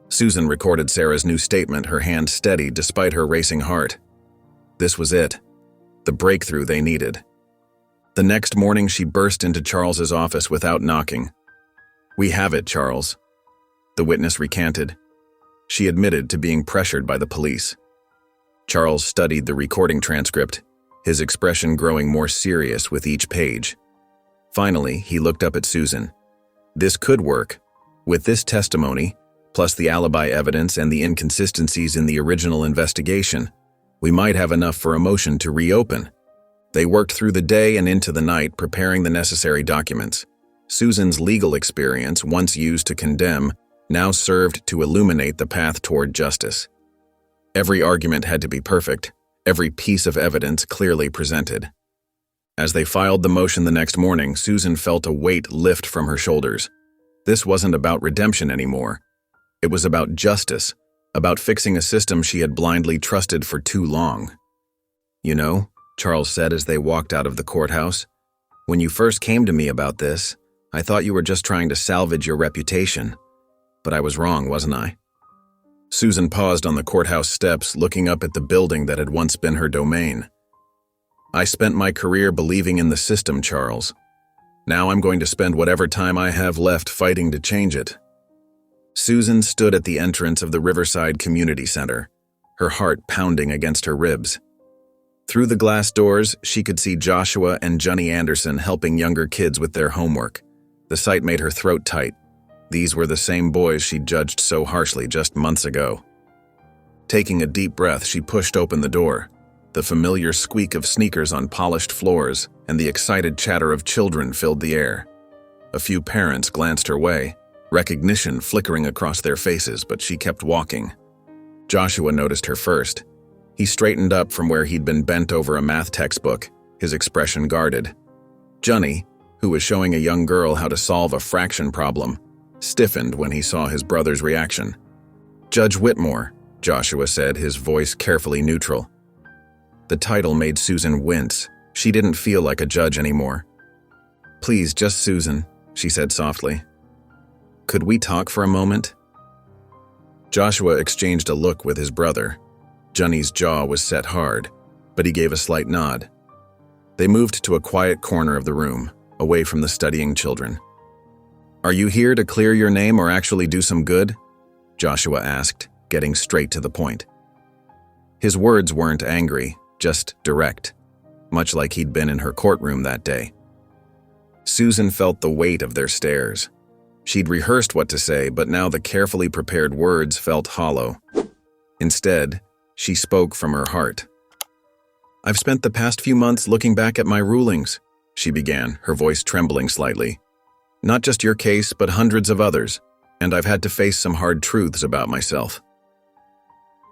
Susan recorded Sarah's new statement, her hand steady despite her racing heart. This was it, the breakthrough they needed. The next morning, she burst into Charles's office without knocking. "We have it, Charles," the witness recanted. She admitted to being pressured by the police. Charles studied the recording transcript, his expression growing more serious with each page. Finally, he looked up at Susan. This could work. With this testimony, plus the alibi evidence and the inconsistencies in the original investigation, we might have enough for a motion to reopen. They worked through the day and into the night preparing the necessary documents. Susan's legal experience, once used to condemn, now served to illuminate the path toward justice. Every argument had to be perfect, every piece of evidence clearly presented. As they filed the motion the next morning, Susan felt a weight lift from her shoulders. This wasn't about redemption anymore. It was about justice, about fixing a system she had blindly trusted for too long. "You know," Charles said as they walked out of the courthouse, "when you first came to me about this, I thought you were just trying to salvage your reputation. But I was wrong, wasn't I?" Susan paused on the courthouse steps, looking up at the building that had once been her domain. "I spent my career believing in the system, Charles. Now I'm going to spend whatever time I have left fighting to change it." Susan stood at the entrance of the Riverside Community Center, her heart pounding against her ribs. Through the glass doors, she could see Joshua and Johnny Anderson helping younger kids with their homework. The sight made her throat tight. These were the same boys she'd judged so harshly just months ago. Taking a deep breath, she pushed open the door. The familiar squeak of sneakers on polished floors and the excited chatter of children filled the air. A few parents glanced her way, recognition flickering across their faces, but she kept walking. Joshua noticed her first. He straightened up from where he'd been bent over a math textbook, his expression guarded. Johnny, who was showing a young girl how to solve a fraction problem, stiffened when he saw his brother's reaction. "Judge Whitmore," Joshua said, his voice carefully neutral. The title made Susan wince. She didn't feel like a judge anymore. "Please, just Susan," she said softly. "Could we talk for a moment?" Joshua exchanged a look with his brother. Johnny's jaw was set hard, but he gave a slight nod. They moved to a quiet corner of the room, away from the studying children. "Are you here to clear your name or actually do some good?" Joshua asked, getting straight to the point. His words weren't angry, just direct, much like he'd been in her courtroom that day. Susan felt the weight of their stares. She'd rehearsed what to say, but now the carefully prepared words felt hollow. Instead, she spoke from her heart. "I've spent the past few months looking back at my rulings," she began, her voice trembling slightly. "Not just your case, but hundreds of others, and I've had to face some hard truths about myself."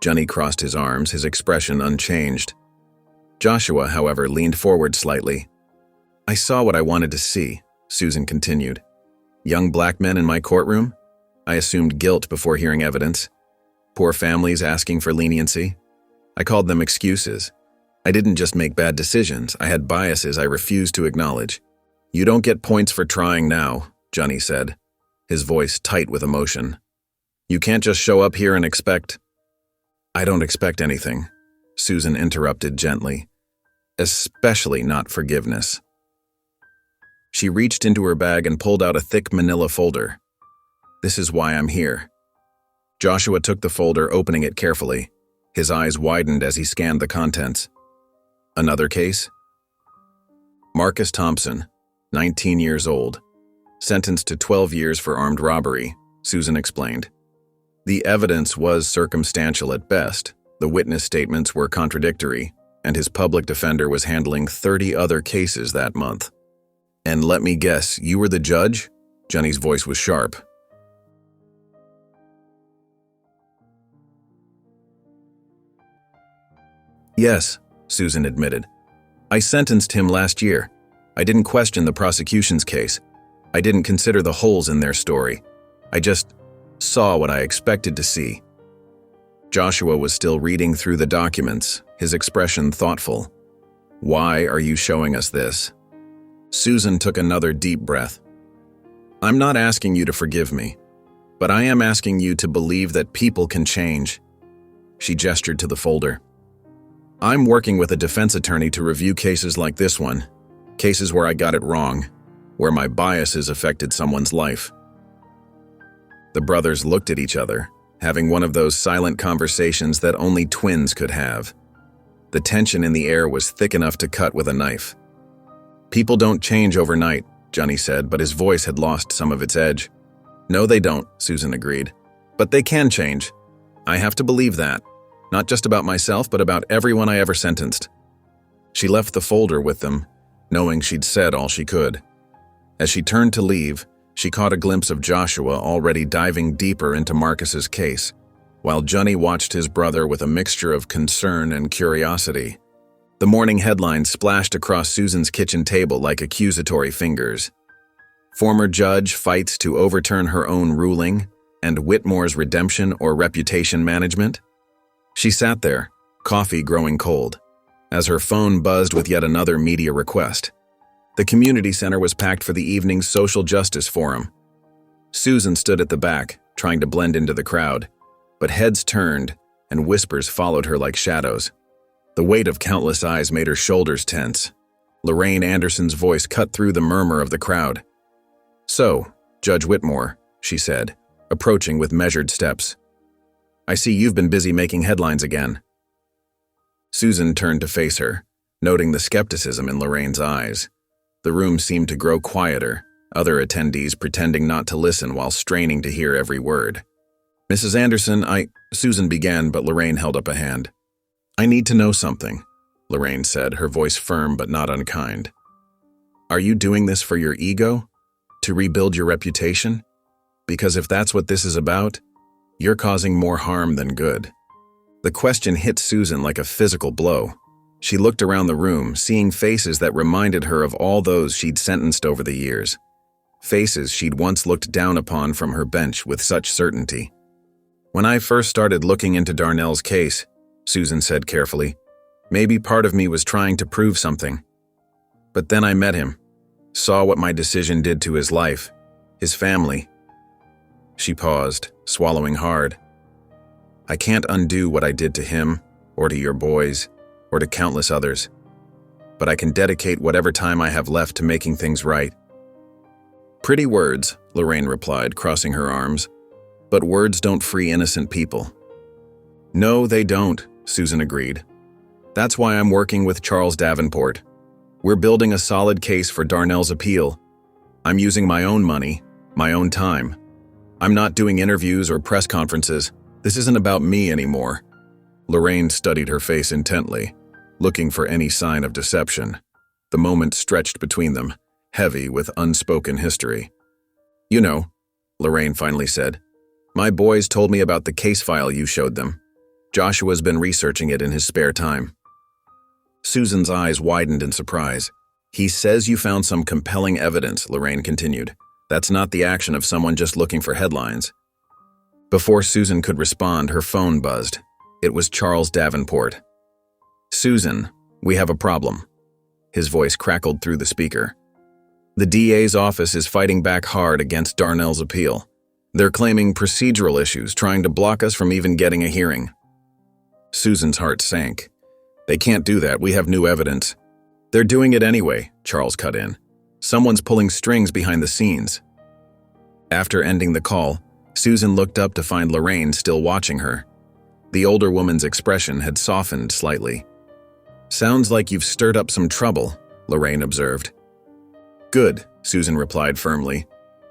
Johnny crossed his arms, his expression unchanged. Joshua, however, leaned forward slightly. "I saw what I wanted to see," Susan continued. "Young black men in my courtroom? I assumed guilt before hearing evidence. Poor families asking for leniency. I called them excuses. I didn't just make bad decisions, I had biases I refused to acknowledge. You don't get points for trying now," Johnny said, his voice tight with emotion. "You can't just show up here and expect—" "I don't expect anything," Susan interrupted gently. "Especially not forgiveness." She reached into her bag and pulled out a thick manila folder. "This is why I'm here." Joshua took the folder, opening it carefully. His eyes widened as he scanned the contents. "Another case?" Marcus Thompson, 19 years old. Sentenced to 12 years for armed robbery, Susan explained. The evidence was circumstantial at best. The witness statements were contradictory, and his public defender was handling 30 other cases that month. "And let me guess, you were the judge?" Johnny's voice was sharp. "Yes," Susan admitted. "I sentenced him last year. I didn't question the prosecution's case. I didn't consider the holes in their story. I just saw what I expected to see." Joshua was still reading through the documents, his expression thoughtful. "Why are you showing us this?" Susan took another deep breath. "I'm not asking you to forgive me, but I am asking you to believe that people can change." She gestured to the folder. "I'm working with a defense attorney to review cases like this one, cases where I got it wrong, where my biases affected someone's life." The brothers looked at each other, having one of those silent conversations that only twins could have. The tension in the air was thick enough to cut with a knife. "People don't change overnight," Johnny said, but his voice had lost some of its edge. "No, they don't," Susan agreed. "But they can change. I have to believe that, not just about myself, but about everyone I ever sentenced." She left the folder with them, knowing she'd said all she could. As she turned to leave, she caught a glimpse of Joshua already diving deeper into Marcus's case, while Johnny watched his brother with a mixture of concern and curiosity. The morning headlines splashed across Susan's kitchen table like accusatory fingers. "Former judge fights to overturn her own ruling," and "Whitmore's redemption or reputation management." She sat there, coffee growing cold, as her phone buzzed with yet another media request. The community center was packed for the evening's social justice forum. Susan stood at the back, trying to blend into the crowd, but heads turned and whispers followed her like shadows. The weight of countless eyes made her shoulders tense. Lorraine Anderson's voice cut through the murmur of the crowd. "So, Judge Whitmore," she said, approaching with measured steps. "I see you've been busy making headlines again." Susan turned to face her, noting the skepticism in Lorraine's eyes. The room seemed to grow quieter, other attendees pretending not to listen while straining to hear every word. "Mrs. Anderson, Susan began, but Lorraine held up a hand. "I need to know something," Lorraine said, her voice firm but not unkind. "Are you doing this for your ego? To rebuild your reputation? Because if that's what this is about, you're causing more harm than good." The question hit Susan like a physical blow. She looked around the room, seeing faces that reminded her of all those she'd sentenced over the years. Faces she'd once looked down upon from her bench with such certainty. "When I first started looking into Darnell's case," Susan said carefully, "maybe part of me was trying to prove something. But then I met him. Saw what my decision did to his life, his family. She paused, swallowing hard. I can't undo what I did to him, or to your boys, or to countless others. But I can dedicate whatever time I have left to making things right. Pretty words, Lorraine replied, crossing her arms. But words don't free innocent people. No, they don't, Susan agreed. That's why I'm working with Charles Davenport. We're building a solid case for Darnell's appeal. I'm using my own money, my own time. I'm not doing interviews or press conferences. This isn't about me anymore. Lorraine studied her face intently, looking for any sign of deception. The moment stretched between them, heavy with unspoken history. You know, Lorraine finally said, my boys told me about the case file you showed them. Joshua's been researching it in his spare time. Susan's eyes widened in surprise. He says you found some compelling evidence, Lorraine continued. That's not the action of someone just looking for headlines. Before Susan could respond, her phone buzzed. It was Charles Davenport. Susan, we have a problem. His voice crackled through the speaker. The DA's office is fighting back hard against Darnell's appeal. They're claiming procedural issues, trying to block us from even getting a hearing. Susan's heart sank. They can't do that, we have new evidence. They're doing it anyway, Charles cut in. Someone's pulling strings behind the scenes. After ending the call, Susan looked up to find Lorraine still watching her. The older woman's expression had softened slightly. Sounds like you've stirred up some trouble, Lorraine observed. Good, Susan replied firmly.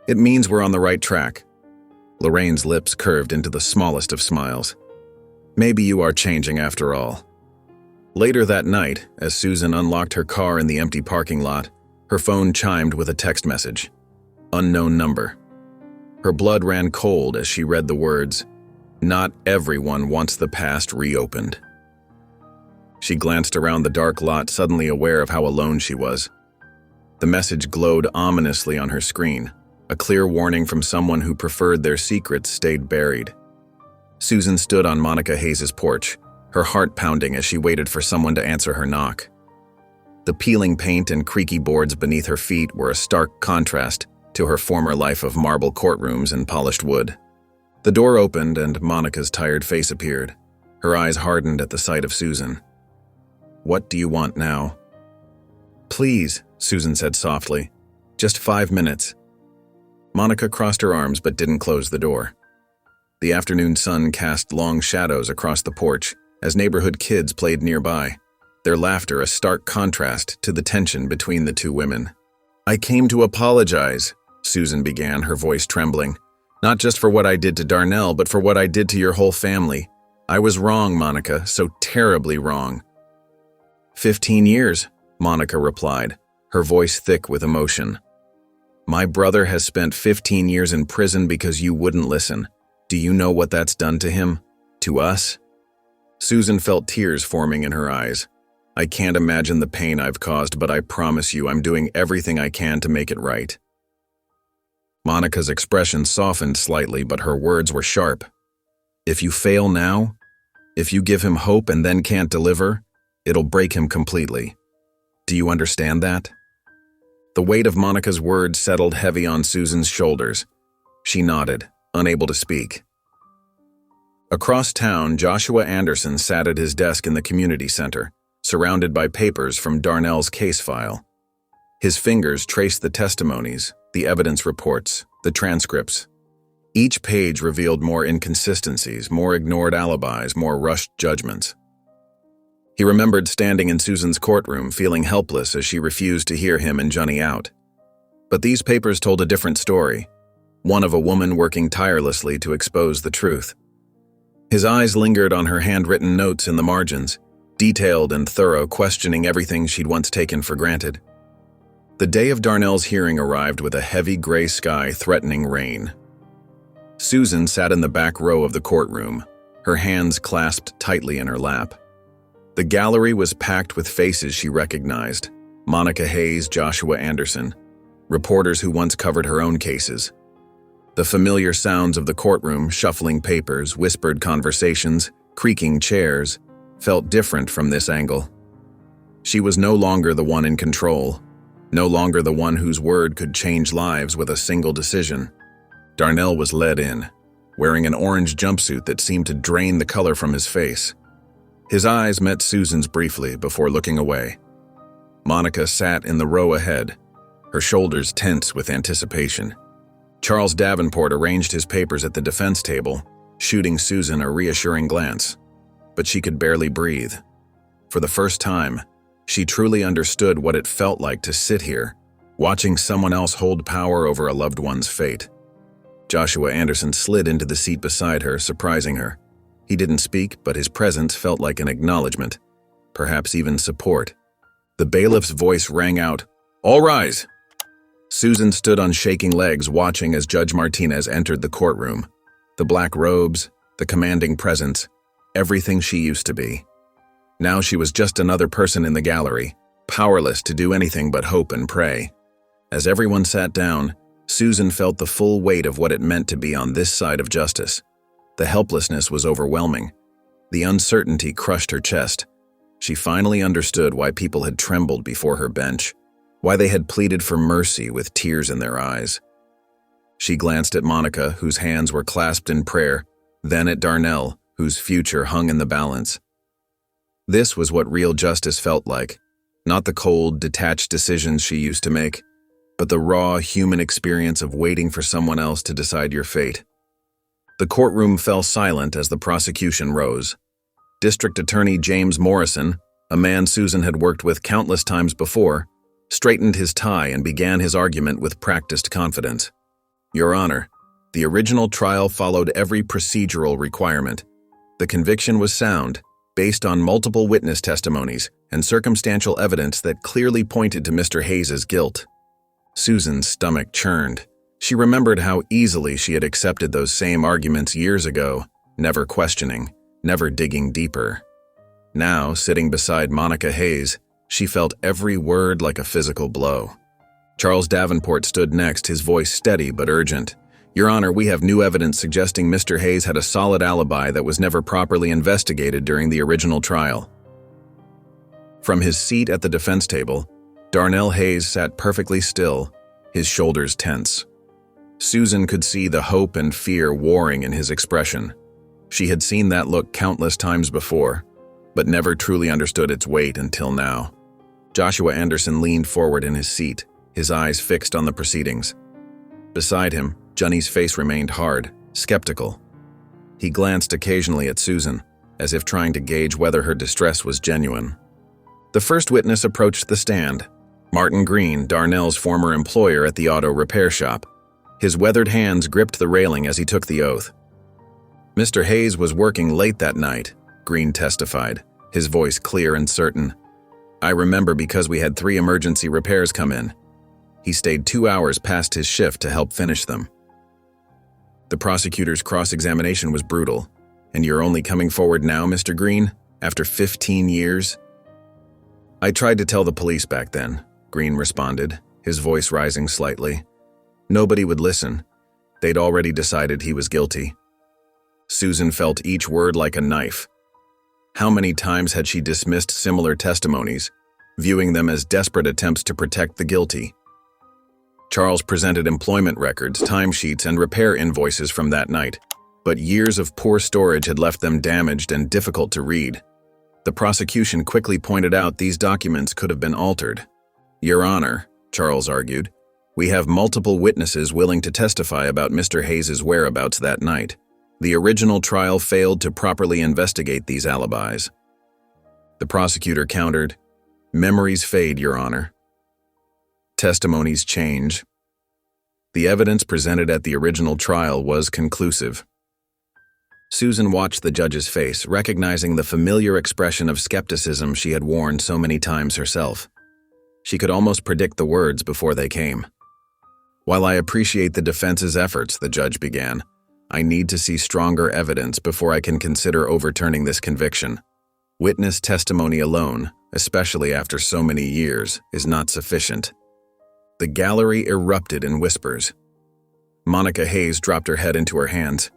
It means we're on the right track. Lorraine's lips curved into the smallest of smiles. Maybe you are changing after all. Later that night, as Susan unlocked her car in the empty parking lot, her phone chimed with a text message. Unknown number. Her blood ran cold as she read the words, "Not everyone wants the past reopened." She glanced around the dark lot, suddenly aware of how alone she was. The message glowed ominously on her screen, a clear warning from someone who preferred their secrets stayed buried. Susan stood on Monica Hayes' porch, her heart pounding as she waited for someone to answer her knock. The peeling paint and creaky boards beneath her feet were a stark contrast to her former life of marble courtrooms and polished wood. The door opened and Monica's tired face appeared. Her eyes hardened at the sight of Susan. "What do you want now?" "Please," Susan said softly. "Just 5 minutes." Monica crossed her arms but didn't close the door. The afternoon sun cast long shadows across the porch as neighborhood kids played nearby, their laughter a stark contrast to the tension between the two women. "I came to apologize," Susan began, her voice trembling. "Not just for what I did to Darnell, but for what I did to your whole family. I was wrong, Monica, so terribly wrong." 15 years, Monica replied, her voice thick with emotion. "My brother has spent 15 years in prison because you wouldn't listen. Do you know what that's done to him? To us?" Susan felt tears forming in her eyes. "I can't imagine the pain I've caused, but I promise you I'm doing everything I can to make it right." Monica's expression softened slightly, but her words were sharp. "If you fail now, if you give him hope and then can't deliver, it'll break him completely. Do you understand that?" The weight of Monica's words settled heavy on Susan's shoulders. She nodded, unable to speak. Across town, Joshua Anderson sat at his desk in the community center, surrounded by papers from Darnell's case file. His fingers traced the testimonies, the evidence reports, the transcripts. Each page revealed more inconsistencies, more ignored alibis, more rushed judgments. He remembered standing in Susan's courtroom, feeling helpless as she refused to hear him and Johnny out. But these papers told a different story, one of a woman working tirelessly to expose the truth. His eyes lingered on her handwritten notes in the margins, detailed and thorough, questioning everything she'd once taken for granted. The day of Darnell's hearing arrived with a heavy gray sky threatening rain. Susan sat in the back row of the courtroom, her hands clasped tightly in her lap. The gallery was packed with faces she recognized: Monica Hayes, Joshua Anderson, reporters who once covered her own cases. The familiar sounds of the courtroom, shuffling papers, whispered conversations, creaking chairs, felt different from this angle. She was no longer the one in control. no longer the one whose word could change lives with a single decision. Darnell was led in, wearing an orange jumpsuit that seemed to drain the color from his face. His eyes met Susan's briefly before looking away. Monica sat in the row ahead, her shoulders tense with anticipation. Charles Davenport arranged his papers at the defense table, shooting Susan a reassuring glance. But she could barely breathe. For the first time, she truly understood what it felt like to sit here, watching someone else hold power over a loved one's fate. Joshua Anderson slid into the seat beside her, surprising her. He didn't speak, but his presence felt like an acknowledgement, perhaps even support. The bailiff's voice rang out, "All rise!" Susan stood on shaking legs, watching as Judge Martinez entered the courtroom. The black robes, the commanding presence, everything she used to be. Now she was just another person in the gallery, powerless to do anything but hope and pray. As everyone sat down, Susan felt the full weight of what it meant to be on this side of justice. The helplessness was overwhelming. The uncertainty crushed her chest. She finally understood why people had trembled before her bench, why they had pleaded for mercy with tears in their eyes. She glanced at Monica, whose hands were clasped in prayer, then at Darnell, whose future hung in the balance. This was what real justice felt like, not the cold, detached decisions she used to make, but the raw, human experience of waiting for someone else to decide your fate. The courtroom fell silent as the prosecution rose. District Attorney James Morrison, a man Susan had worked with countless times before, straightened his tie and began his argument with practiced confidence. "Your Honor, the original trial followed every procedural requirement. The conviction was sound, based on multiple witness testimonies and circumstantial evidence that clearly pointed to Mr. Hayes's guilt." Susan's stomach churned. She remembered how easily she had accepted those same arguments years ago, never questioning, never digging deeper. Now, sitting beside Monica Hayes, she felt every word like a physical blow. Charles Davenport stood next, his voice steady but urgent. "Your Honor, we have new evidence suggesting Mr. Hayes had a solid alibi that was never properly investigated during the original trial." From his seat at the defense table, Darnell Hayes sat perfectly still, his shoulders tense. Susan could see the hope and fear warring in his expression. She had seen that look countless times before, but never truly understood its weight until now. Joshua Anderson leaned forward in his seat, his eyes fixed on the proceedings. Beside him, Johnny's face remained hard, skeptical. He glanced occasionally at Susan, as if trying to gauge whether her distress was genuine. The first witness approached the stand, Martin Green, Darnell's former employer at the auto repair shop. His weathered hands gripped the railing as he took the oath. "Mr. Hayes was working late that night," Green testified, his voice clear and certain. "I remember because we had 3 emergency repairs come in. He stayed 2 hours past his shift to help finish them." The prosecutor's cross-examination was brutal. "And you're only coming forward now, Mr. Green, after 15 years?" "I tried to tell the police back then," Green responded, his voice rising slightly. "Nobody would listen. They'd already decided he was guilty." Susan felt each word like a knife. How many times had she dismissed similar testimonies, viewing them as desperate attempts to protect the guilty? Charles presented employment records, timesheets, and repair invoices from that night, but years of poor storage had left them damaged and difficult to read. The prosecution quickly pointed out these documents could have been altered. "Your Honor," Charles argued, "we have multiple witnesses willing to testify about Mr. Hayes's whereabouts that night. The original trial failed to properly investigate these alibis." The prosecutor countered, "Memories fade, Your Honor. Testimonies change." The evidence presented at the original trial was conclusive. Susan watched the judge's face, recognizing the familiar expression of skepticism she had worn so many times herself. She could almost predict the words before they came. "While I appreciate the defense's efforts," the judge began, "I need to see stronger evidence before I can consider overturning this conviction. Witness testimony alone, especially after so many years, is not sufficient." The gallery erupted in whispers. Monica Hayes dropped her head into her hands.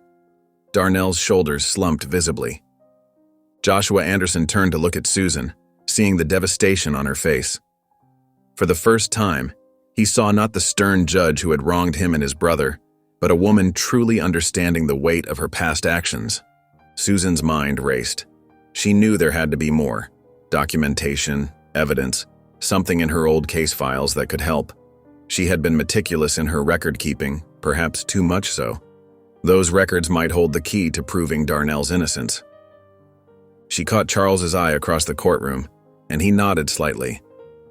Darnell's shoulders slumped visibly. Joshua Anderson turned to look at Susan, seeing the devastation on her face. For the first time, he saw not the stern judge who had wronged him and his brother, but a woman truly understanding the weight of her past actions. Susan's mind raced. She knew there had to be more. Documentation, evidence, something in her old case files that could help. She had been meticulous in her record-keeping, perhaps too much so. Those records might hold the key to proving Darnell's innocence. She caught Charles's eye across the courtroom, and he nodded slightly,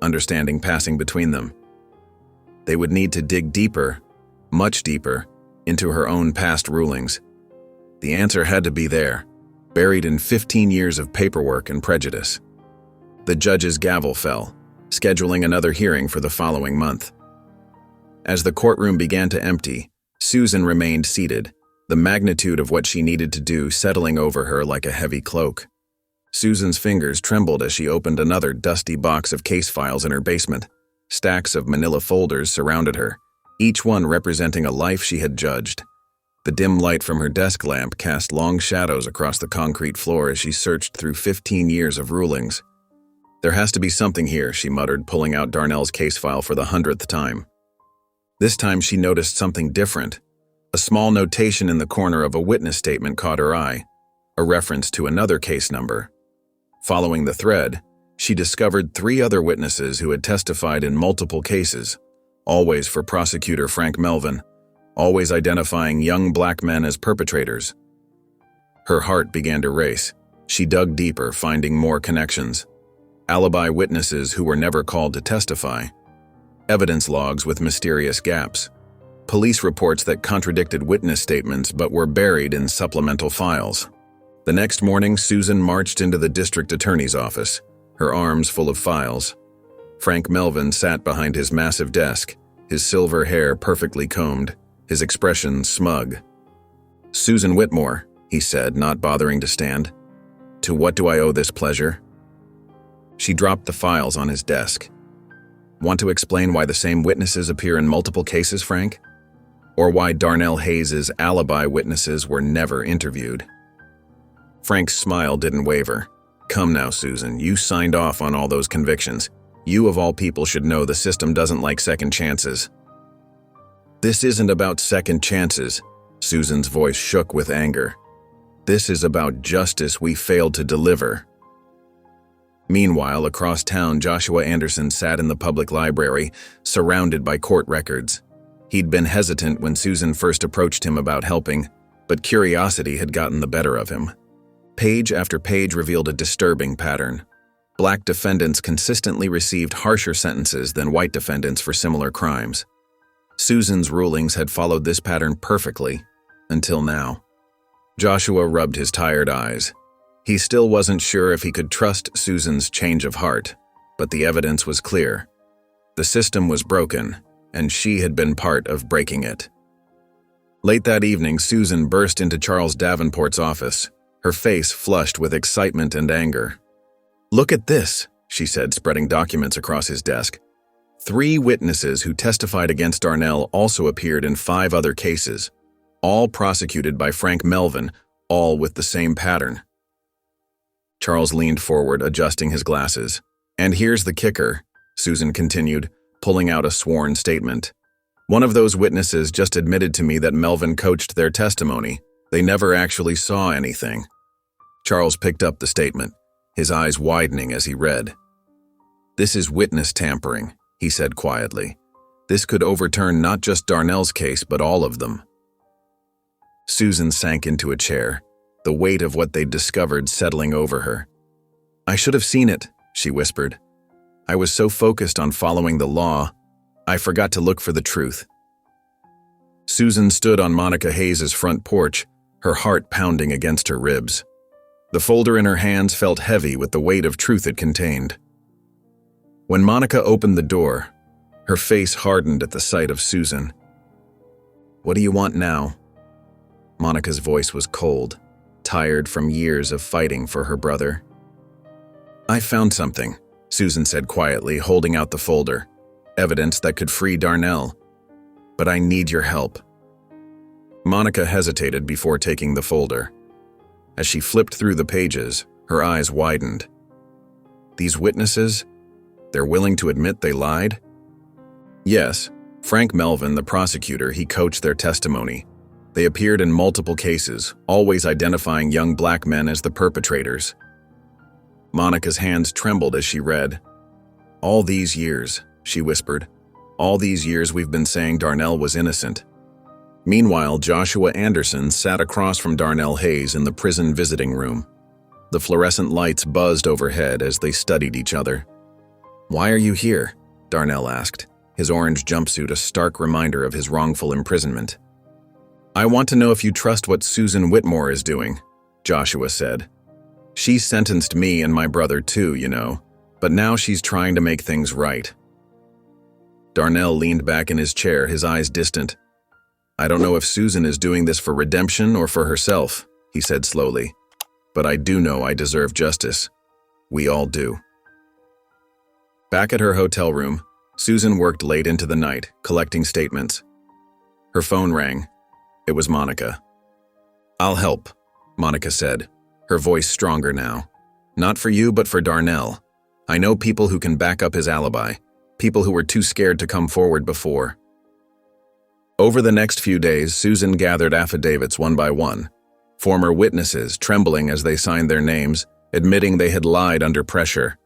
understanding passing between them. They would need to dig deeper, much deeper, into her own past rulings. The answer had to be there, buried in 15 years of paperwork and prejudice. The judge's gavel fell, scheduling another hearing for the following month. As the courtroom began to empty, Susan remained seated, the magnitude of what she needed to do settling over her like a heavy cloak. Susan's fingers trembled as she opened another dusty box of case files in her basement. Stacks of manila folders surrounded her, each one representing a life she had judged. The dim light from her desk lamp cast long shadows across the concrete floor as she searched through 15 years of rulings. "There has to be something here," she muttered, pulling out Darnell's case file for the 100th time. This time she noticed something different. A small notation in the corner of a witness statement caught her eye, a reference to another case number. Following the thread, she discovered 3 other witnesses who had testified in multiple cases, always for prosecutor Frank Melvin, always identifying young black men as perpetrators. Her heart began to race. She dug deeper, finding more connections. Alibi witnesses who were never called to testify. Evidence logs with mysterious gaps. Police reports that contradicted witness statements but were buried in supplemental files. The next morning, Susan marched into the district attorney's office, her arms full of files. Frank Melvin sat behind his massive desk, his silver hair perfectly combed, his expression smug. "Susan Whitmore," he said, not bothering to stand. "To what do I owe this pleasure?" She dropped the files on his desk. "Want to explain why the same witnesses appear in multiple cases, Frank? Or why Darnell Hayes's alibi witnesses were never interviewed?" Frank's smile didn't waver. "Come now, Susan, you signed off on all those convictions. You of all people should know the system doesn't like second chances." "This isn't about second chances," Susan's voice shook with anger. "This is about justice we failed to deliver." Meanwhile, across town, Joshua Anderson sat in the public library, surrounded by court records. He'd been hesitant when Susan first approached him about helping, but curiosity had gotten the better of him. Page after page revealed a disturbing pattern. Black defendants consistently received harsher sentences than white defendants for similar crimes. Susan's rulings had followed this pattern perfectly, until now. Joshua rubbed his tired eyes. He still wasn't sure if he could trust Susan's change of heart, but the evidence was clear. The system was broken, and she had been part of breaking it. Late that evening, Susan burst into Charles Davenport's office, her face flushed with excitement and anger. "Look at this," she said, spreading documents across his desk. 3 witnesses who testified against Darnell also appeared in 5 other cases, all prosecuted by Frank Melvin, all with the same pattern. Charles leaned forward, adjusting his glasses. "And here's the kicker," Susan continued, pulling out a sworn statement. "One of those witnesses just admitted to me that Melvin coached their testimony. They never actually saw anything." Charles picked up the statement, his eyes widening as he read. "This is witness tampering," he said quietly. "This could overturn not just Darnell's case, but all of them." Susan sank into a chair, the weight of what they'd discovered settling over her. "I should have seen it," she whispered. "I was so focused on following the law, I forgot to look for the truth." Susan stood on Monica Hayes's front porch, her heart pounding against her ribs. The folder in her hands felt heavy with the weight of truth it contained. When Monica opened the door, her face hardened at the sight of Susan. "What do you want now?" Monica's voice was cold, tired from years of fighting for her brother. "I found something," Susan said quietly, holding out the folder. "Evidence that could free Darnell. But I need your help." Monica hesitated before taking the folder. As she flipped through the pages, her eyes widened. "These witnesses? They're willing to admit they lied? Yes, Frank Melvin, the prosecutor, he coached their testimony. They appeared in multiple cases, always identifying young black men as the perpetrators. Monica's hands trembled as she read. "All these years," she whispered. "All these years we've been saying Darnell was innocent." Meanwhile, Joshua Anderson sat across from Darnell Hayes in the prison visiting room. The fluorescent lights buzzed overhead as they studied each other. "Why are you here?" Darnell asked, his orange jumpsuit a stark reminder of his wrongful imprisonment. "I want to know if you trust what Susan Whitmore is doing," Joshua said. "She sentenced me and my brother too, you know, but now she's trying to make things right." Darnell leaned back in his chair, his eyes distant. "I don't know if Susan is doing this for redemption or for herself," he said slowly. "But I do know I deserve justice. We all do." Back at her hotel room, Susan worked late into the night, collecting statements. Her phone rang. It was Monica. "I'll help," Monica said, her voice stronger now. "Not for you, but for Darnell. I know people who can back up his alibi, people who were too scared to come forward before." Over the next few days, Susan gathered affidavits one by one, former witnesses trembling as they signed their names, admitting they had lied under pressure,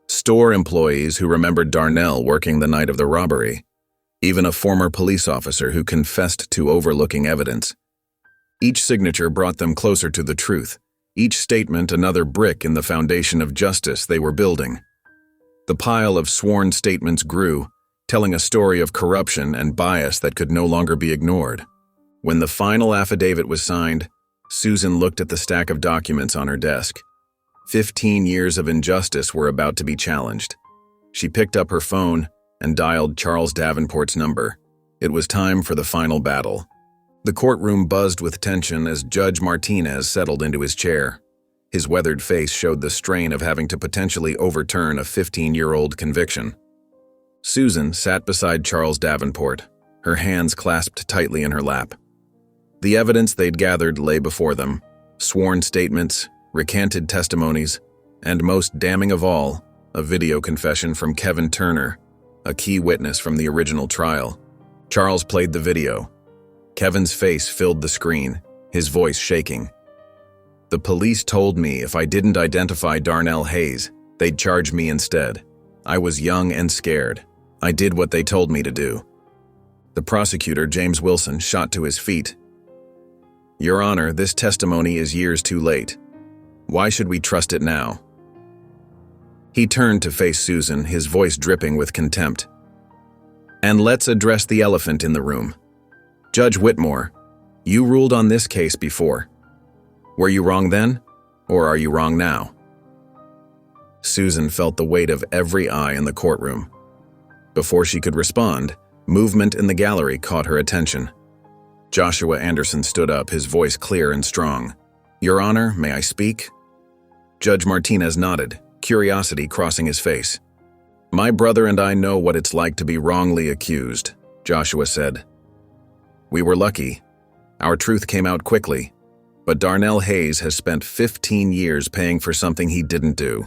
store employees who remembered Darnell working the night of the robbery, even a former police officer who confessed to overlooking evidence. Each signature brought them closer to the truth, each statement another brick in the foundation of justice they were building. The pile of sworn statements grew, telling a story of corruption and bias that could no longer be ignored. When the final affidavit was signed, Susan looked at the stack of documents on her desk. 15 years of injustice were about to be challenged. She picked up her phone and dialed Charles Davenport's number. It was time for the final battle. The courtroom buzzed with tension as Judge Martinez settled into his chair. His weathered face showed the strain of having to potentially overturn a 15-year-old conviction. Susan sat beside Charles Davenport, her hands clasped tightly in her lap. The evidence they'd gathered lay before them, sworn statements, recanted testimonies, and most damning of all, a video confession from Kevin Turner, a key witness from the original trial. Charles played the video. Kevin's face filled the screen, his voice shaking. "The police told me if I didn't identify Darnell Hayes, they'd charge me instead. I was young and scared. I did what they told me to do." The prosecutor, James Wilson, shot to his feet. "Your Honor, this testimony is years too late. Why should we trust it now?" He turned to face Susan, his voice dripping with contempt. "And let's address the elephant in the room. Judge Whitmore, you ruled on this case before. Were you wrong then, or are you wrong now?" Susan felt the weight of every eye in the courtroom. Before she could respond, movement in the gallery caught her attention. Joshua Anderson stood up, his voice clear and strong. "Your Honor, may I speak?" Judge Martinez nodded, curiosity crossing his face. "My brother and I know what it's like to be wrongly accused," Joshua said. "We were lucky. Our truth came out quickly. But Darnell Hayes has spent 15 years paying for something he didn't do."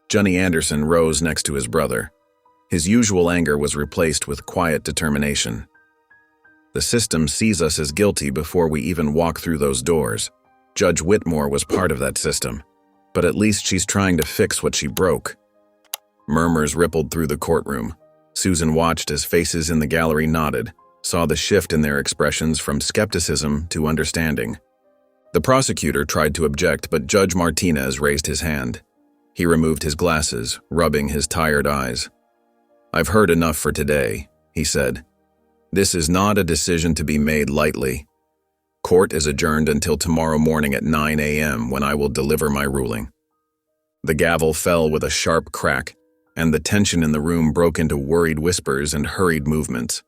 Johnny Anderson rose next to his brother. His usual anger was replaced with quiet determination. "The system sees us as guilty before we even walk through those doors. Judge Whitmore was part of that system, but at least she's trying to fix what she broke." Murmurs rippled through the courtroom. Susan watched as faces in the gallery nodded, saw the shift in their expressions from skepticism to understanding. The prosecutor tried to object, but Judge Martinez raised his hand. He removed his glasses, rubbing his tired eyes. "I've heard enough for today," he said. "This is not a decision to be made lightly. Court is adjourned until tomorrow morning at 9 a.m. when I will deliver my ruling." The gavel fell with a sharp crack, and the tension in the room broke into worried whispers and hurried movements.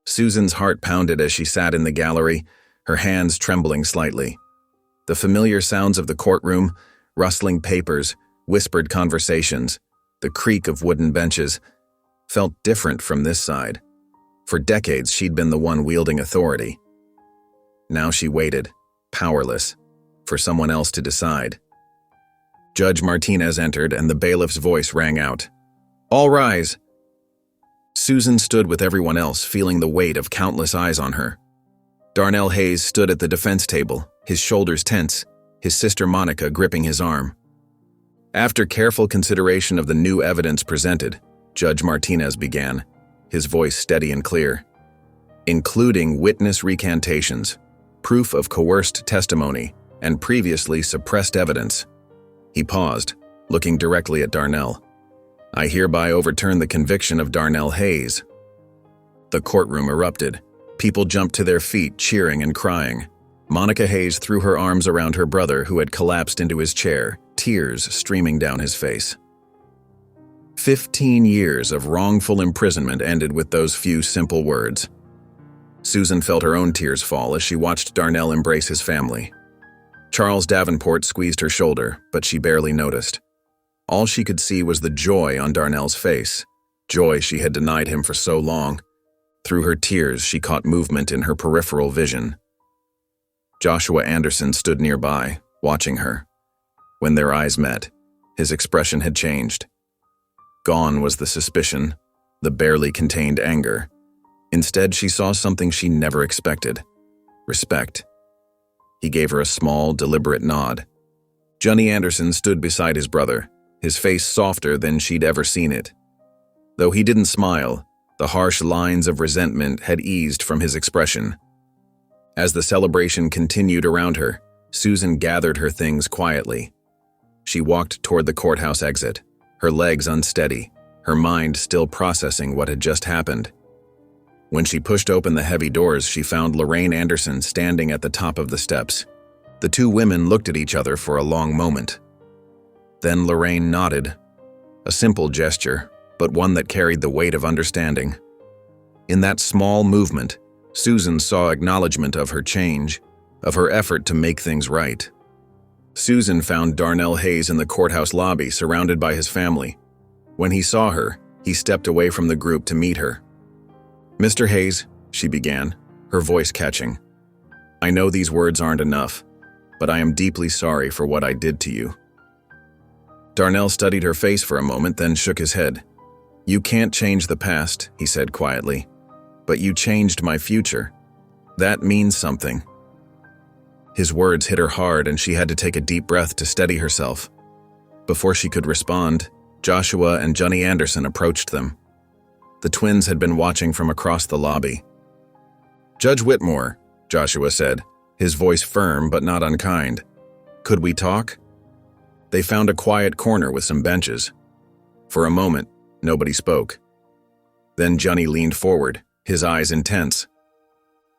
Susan's heart pounded as she sat in the gallery, her hands trembling slightly. The familiar sounds of the courtroom, rustling papers, whispered conversations, the creak of wooden benches, felt different from this side. For decades, she'd been the one wielding authority. Now she waited, powerless, for someone else to decide. Judge Martinez entered and the bailiff's voice rang out. "All rise." Susan stood with everyone else, feeling the weight of countless eyes on her. Darnell Hayes stood at the defense table, his shoulders tense, his sister Monica gripping his arm. After careful consideration of the new evidence presented, Judge Martinez began, his voice steady and clear. "Including witness recantations, proof of coerced testimony, and previously suppressed evidence." He paused, looking directly at Darnell. "I hereby overturn the conviction of Darnell Hayes." The courtroom erupted. People jumped to their feet, cheering and crying. Monica Hayes threw her arms around her brother, who had collapsed into his chair, tears streaming down his face. 15 years of wrongful imprisonment ended with those few simple words. Susan felt her own tears fall as she watched Darnell embrace his family. Charles Davenport squeezed her shoulder, but she barely noticed. All she could see was the joy on Darnell's face, joy she had denied him for so long. Through her tears, she caught movement in her peripheral vision. Joshua Anderson stood nearby, watching her. When their eyes met, his expression had changed. Gone was the suspicion, the barely contained anger. Instead, she saw something she never expected: respect. He gave her a small, deliberate nod. Johnny Anderson stood beside his brother, his face softer than she'd ever seen it. Though he didn't smile, the harsh lines of resentment had eased from his expression. As the celebration continued around her, Susan gathered her things quietly. She walked toward the courthouse exit, her legs unsteady, her mind still processing what had just happened. When she pushed open the heavy doors, she found Lorraine Anderson standing at the top of the steps. The two women looked at each other for a long moment. Then Lorraine nodded, a simple gesture, but one that carried the weight of understanding. In that small movement, Susan saw acknowledgement of her change, of her effort to make things right. Susan found Darnell Hayes in the courthouse lobby, surrounded by his family. When he saw her, he stepped away from the group to meet her. "Mr. Hayes," she began, her voice catching. "I know these words aren't enough, but I am deeply sorry for what I did to you." Darnell studied her face for a moment, then shook his head. "You can't change the past," he said quietly, "but you changed my future. That means something." His words hit her hard, and she had to take a deep breath to steady herself. Before she could respond, Joshua and Johnny Anderson approached them. The twins had been watching from across the lobby. "Judge Whitmore," Joshua said, his voice firm but not unkind. "Could we talk?" They found a quiet corner with some benches. For a moment, nobody spoke. Then Johnny leaned forward, his eyes intense.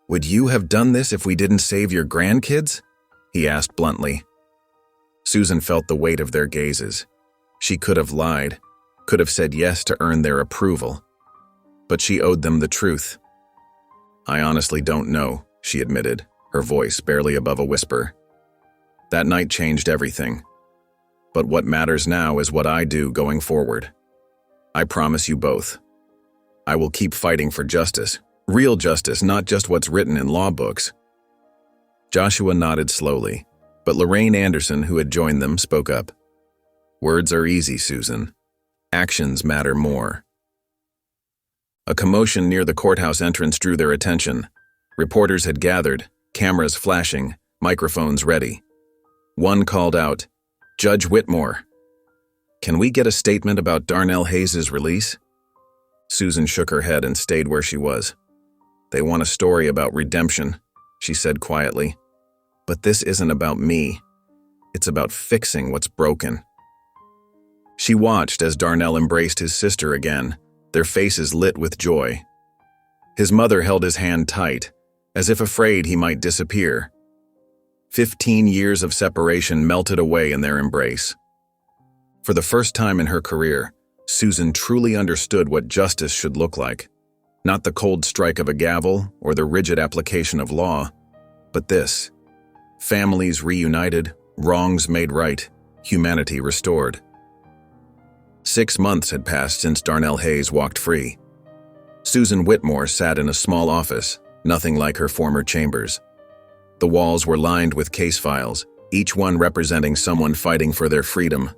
"Would you have done this if we didn't save your grandkids?" he asked bluntly. Susan felt the weight of their gazes. She could have lied, could have said yes to earn their approval. But she owed them the truth. "I honestly don't know," she admitted, her voice barely above a whisper. "That night changed everything. But what matters now is what I do going forward. I promise you both. I will keep fighting for justice, real justice, not just what's written in law books." Joshua nodded slowly, but Lorraine Anderson, who had joined them, spoke up. "Words are easy, Susan. Actions matter more." A commotion near the courthouse entrance drew their attention. Reporters had gathered, cameras flashing, microphones ready. One called out, "Judge Whitmore, can we get a statement about Darnell Hayes' release?" Susan shook her head and stayed where she was. "They want a story about redemption," she said quietly. "But this isn't about me. It's about fixing what's broken." She watched as Darnell embraced his sister again, their faces lit with joy. His mother held his hand tight, as if afraid he might disappear. 15 years of separation melted away in their embrace. For the first time in her career, Susan truly understood what justice should look like. Not the cold strike of a gavel or the rigid application of law, but this: families reunited, wrongs made right, humanity restored. 6 months had passed since Darnell Hayes walked free. Susan Whitmore sat in a small office, nothing like her former chambers. The walls were lined with case files, each one representing someone fighting for their freedom.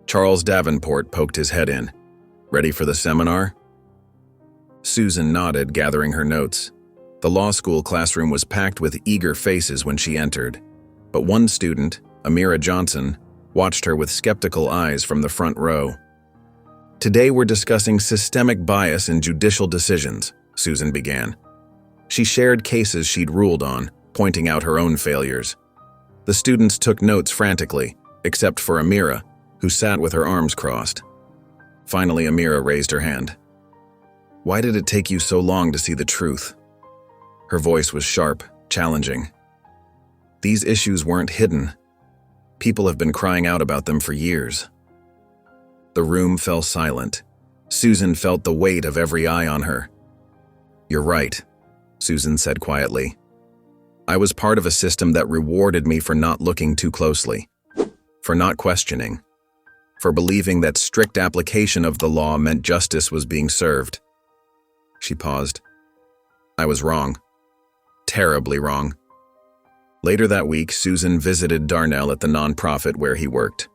Charles Davenport poked his head in. Ready for the seminar? Susan nodded, gathering her notes. The law school classroom was packed with eager faces when she entered, but one student, Amira Johnson, watched her with skeptical eyes from the front row. Today we're discussing systemic bias in judicial decisions, Susan began. She shared cases she'd ruled on, pointing out her own failures. The students took notes frantically, except for Amira, who sat with her arms crossed. Finally, Amira raised her hand. Why did it take you so long to see the truth? Her voice was sharp, challenging. These issues weren't hidden. People have been crying out about them for years. The room fell silent. Susan felt the weight of every eye on her. You're right, Susan said quietly. I was part of a system that rewarded me for not looking too closely, for not questioning, for believing that strict application of the law meant justice was being served. She paused. I was wrong. Terribly wrong. Later that week, Susan visited Darnell at the nonprofit where he worked.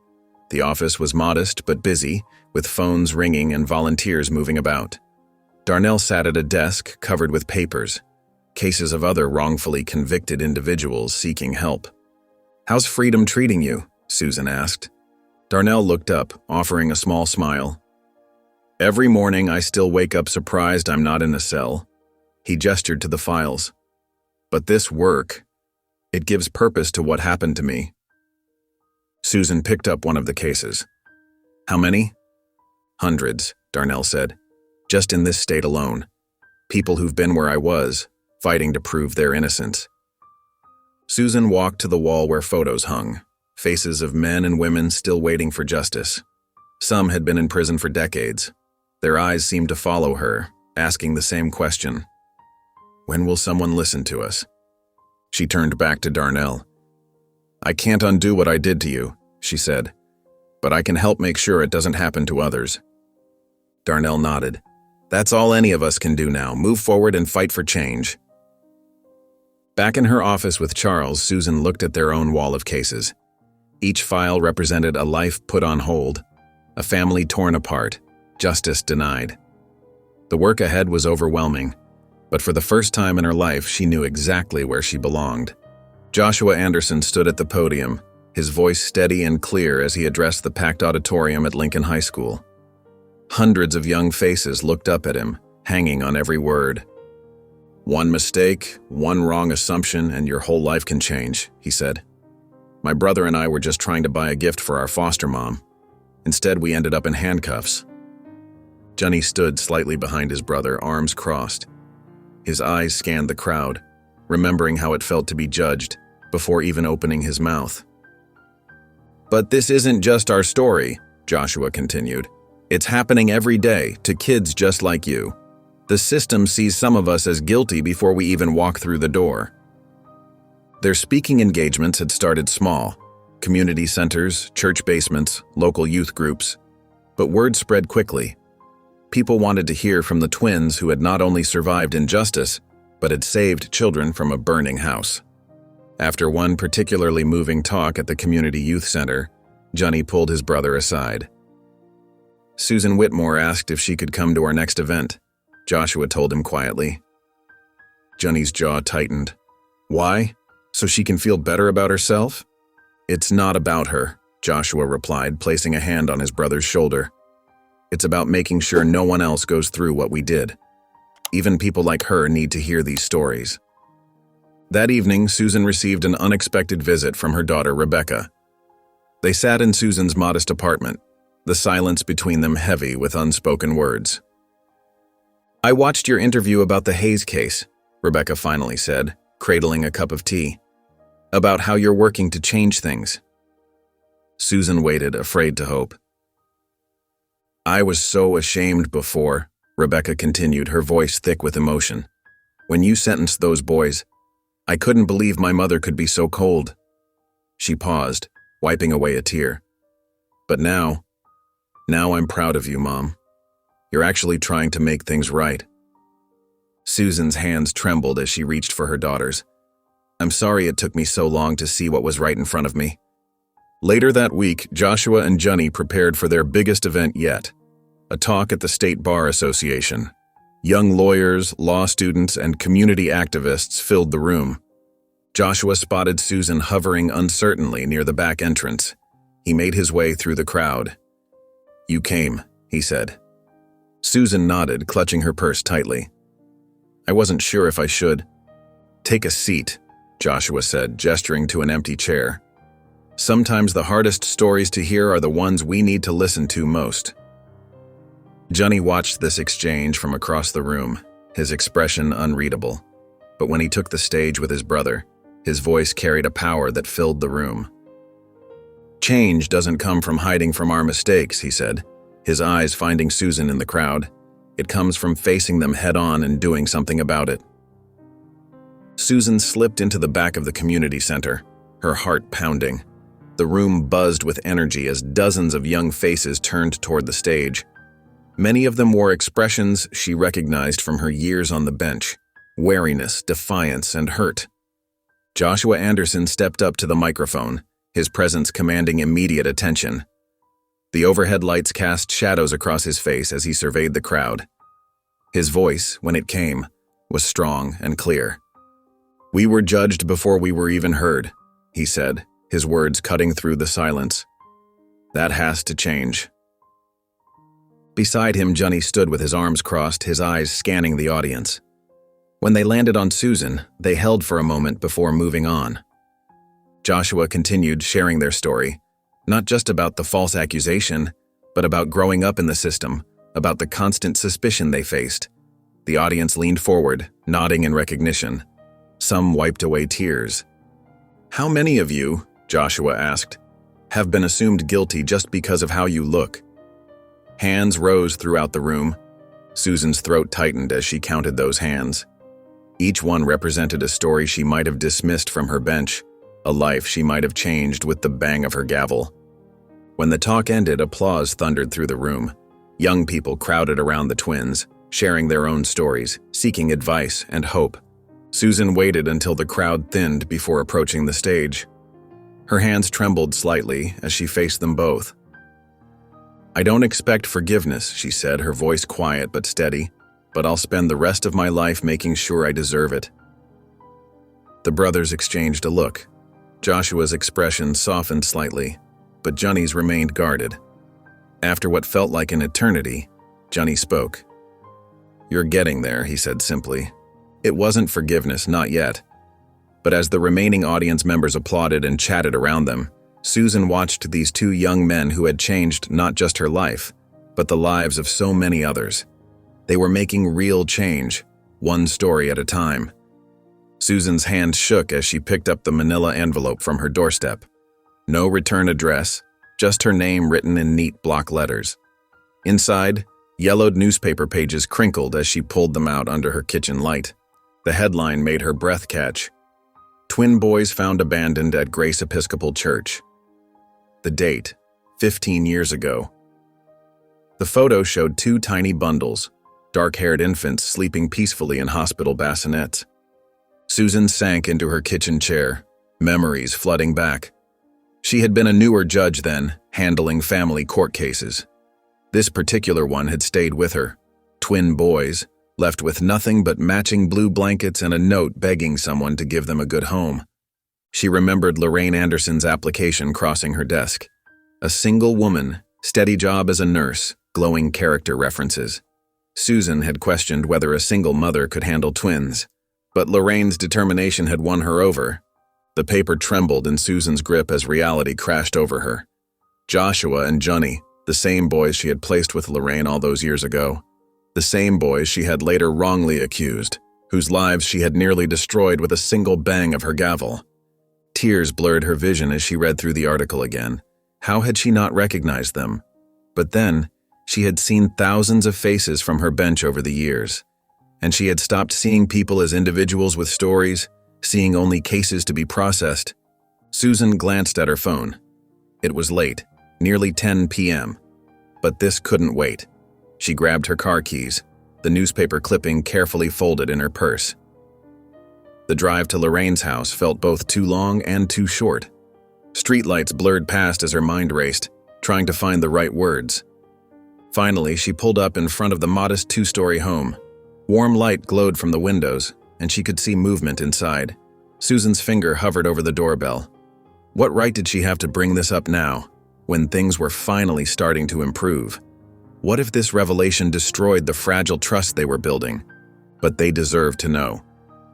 The office was modest but busy, with phones ringing and volunteers moving about. Darnell sat at a desk covered with papers, cases of other wrongfully convicted individuals seeking help. How's freedom treating you? Susan asked. Darnell looked up, offering a small smile. Every morning I still wake up surprised I'm not in a cell. He gestured to the files. But this work, it gives purpose to what happened to me. Susan picked up one of the cases. How many? Hundreds, Darnell said. Just in this state alone. People who've been where I was, fighting to prove their innocence. Susan walked to the wall where photos hung, faces of men and women still waiting for justice. Some had been in prison for decades. Their eyes seemed to follow her, asking the same question. When will someone listen to us? She turned back to Darnell. I can't undo what I did to you, she said, but I can help make sure it doesn't happen to others. Darnell nodded. That's all any of us can do now, move forward and fight for change. Back in her office with Charles, Susan looked at their own wall of cases. Each file represented a life put on hold, a family torn apart, justice denied. The work ahead was overwhelming, but for the first time in her life, she knew exactly where she belonged. Joshua Anderson stood at the podium, his voice steady and clear as he addressed the packed auditorium at Lincoln High School. Hundreds of young faces looked up at him, hanging on every word. One mistake, one wrong assumption, and your whole life can change, he said. My brother and I were just trying to buy a gift for our foster mom. Instead, we ended up in handcuffs. Johnny stood slightly behind his brother, arms crossed. His eyes scanned the crowd, remembering how it felt to be judged, before even opening his mouth. But this isn't just our story, Joshua continued. It's happening every day to kids just like you. The system sees some of us as guilty before we even walk through the door. Their speaking engagements had started small, community centers, church basements, local youth groups. But word spread quickly. People wanted to hear from the twins who had not only survived injustice, but had saved children from a burning house. After one particularly moving talk at the community youth center, Johnny pulled his brother aside. Susan Whitmore asked if she could come to our next event. Joshua told him quietly. Johnny's jaw tightened. Why? So she can feel better about herself? It's not about her, Joshua replied, placing a hand on his brother's shoulder. It's about making sure no one else goes through what we did. Even people like her need to hear these stories. That evening, Susan received an unexpected visit from her daughter, Rebecca. They sat in Susan's modest apartment, the silence between them heavy with unspoken words. I watched your interview about the Hayes case, Rebecca finally said, cradling a cup of tea. About how you're working to change things. Susan waited, afraid to hope. I was so ashamed before, Rebecca continued, her voice thick with emotion. When you sentenced those boys, I couldn't believe my mother could be so cold. She paused, wiping away a tear. But now I'm proud of you, Mom. You're actually trying to make things right. Susan's hands trembled as she reached for her daughter's. I'm sorry it took me so long to see what was right in front of me. Later that week, Joshua and Johnny prepared for their biggest event yet, a talk at the State Bar Association. Young lawyers, law students, and community activists filled the room. Joshua spotted Susan hovering uncertainly near the back entrance. He made his way through the crowd. "You came," he said. Susan nodded, clutching her purse tightly. "I wasn't sure if I should." "Take a seat," Joshua said, gesturing to an empty chair. "Sometimes the hardest stories to hear are the ones we need to listen to most." Johnny watched this exchange from across the room, his expression unreadable. But when he took the stage with his brother, his voice carried a power that filled the room. "Change doesn't come from hiding from our mistakes," he said, his eyes finding Susan in the crowd. "It comes from facing them head-on and doing something about it." Susan slipped into the back of the community center, her heart pounding. The room buzzed with energy as dozens of young faces turned toward the stage. Many of them wore expressions she recognized from her years on the bench: wariness, defiance, and hurt. Joshua Anderson stepped up to the microphone, his presence commanding immediate attention. The overhead lights cast shadows across his face as he surveyed the crowd. His voice, when it came, was strong and clear. "We were judged before we were even heard," he said, his words cutting through the silence. "That has to change." Beside him, Johnny stood with his arms crossed, his eyes scanning the audience. When they landed on Susan, they held for a moment before moving on. Joshua continued sharing their story, not just about the false accusation, but about growing up in the system, about the constant suspicion they faced. The audience leaned forward, nodding in recognition. Some wiped away tears. "How many of you," Joshua asked, "have been assumed guilty just because of how you look?" Hands rose throughout the room. Susan's throat tightened as she counted those hands. Each one represented a story she might have dismissed from her bench, a life she might have changed with the bang of her gavel. When the talk ended, applause thundered through the room. Young people crowded around the twins, sharing their own stories, seeking advice and hope. Susan waited until the crowd thinned before approaching the stage. Her hands trembled slightly as she faced them both. "I don't expect forgiveness," she said, her voice quiet but steady, "but I'll spend the rest of my life making sure I deserve it." The brothers exchanged a look. Joshua's expression softened slightly, but Johnny's remained guarded. After what felt like an eternity, Johnny spoke. "You're getting there," he said simply. It wasn't forgiveness, not yet. But as the remaining audience members applauded and chatted around them, Susan watched these two young men who had changed not just her life, but the lives of so many others. They were making real change, one story at a time. Susan's hand shook as she picked up the manila envelope from her doorstep. No return address, just her name written in neat block letters. Inside, yellowed newspaper pages crinkled as she pulled them out under her kitchen light. The headline made her breath catch. "Twin boys found abandoned at Grace Episcopal Church." The date, 15 years ago. The photo showed two tiny bundles, dark-haired infants sleeping peacefully in hospital bassinets. Susan sank into her kitchen chair, memories flooding back. She had been a newer judge then, handling family court cases. This particular one had stayed with her. Twin boys, left with nothing but matching blue blankets and a note begging someone to give them a good home. She remembered Lorraine Anderson's application crossing her desk. A single woman, steady job as a nurse, glowing character references. Susan had questioned whether a single mother could handle twins, but Lorraine's determination had won her over. The paper trembled in Susan's grip as reality crashed over her. Joshua and Johnny, the same boys she had placed with Lorraine all those years ago. The same boys she had later wrongly accused, whose lives she had nearly destroyed with a single bang of her gavel. Tears blurred her vision as she read through the article again. How had she not recognized them? But then, she had seen thousands of faces from her bench over the years, and she had stopped seeing people as individuals with stories, seeing only cases to be processed. Susan glanced at her phone. It was late, nearly 10 p.m., but this couldn't wait. She grabbed her car keys, the newspaper clipping carefully folded in her purse. The drive to Lorraine's house felt both too long and too short. Streetlights blurred past as her mind raced, trying to find the right words. Finally, she pulled up in front of the modest two-story home. Warm light glowed from the windows, and she could see movement inside. Susan's finger hovered over the doorbell. What right did she have to bring this up now, when things were finally starting to improve? What if this revelation destroyed the fragile trust they were building? But they deserved to know,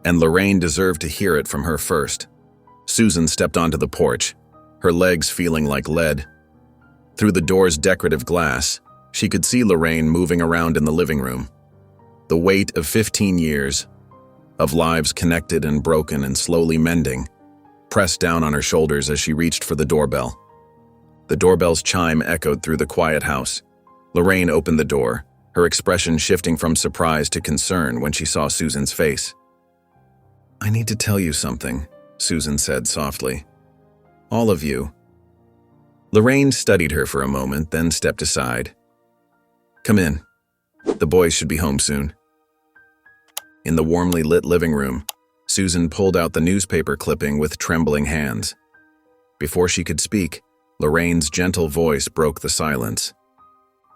and Lorraine deserved to hear it from her first. Susan stepped onto the porch, her legs feeling like lead. Through the door's decorative glass, she could see Lorraine moving around in the living room. The weight of 15 years, of lives connected and broken and slowly mending, pressed down on her shoulders as she reached for the doorbell. The doorbell's chime echoed through the quiet house. Lorraine opened the door, her expression shifting from surprise to concern when she saw Susan's face. "I need to tell you something," Susan said softly. "All of you." Lorraine studied her for a moment, then stepped aside. "Come in. The boys should be home soon." In the warmly lit living room, Susan pulled out the newspaper clipping with trembling hands. Before she could speak, Lorraine's gentle voice broke the silence.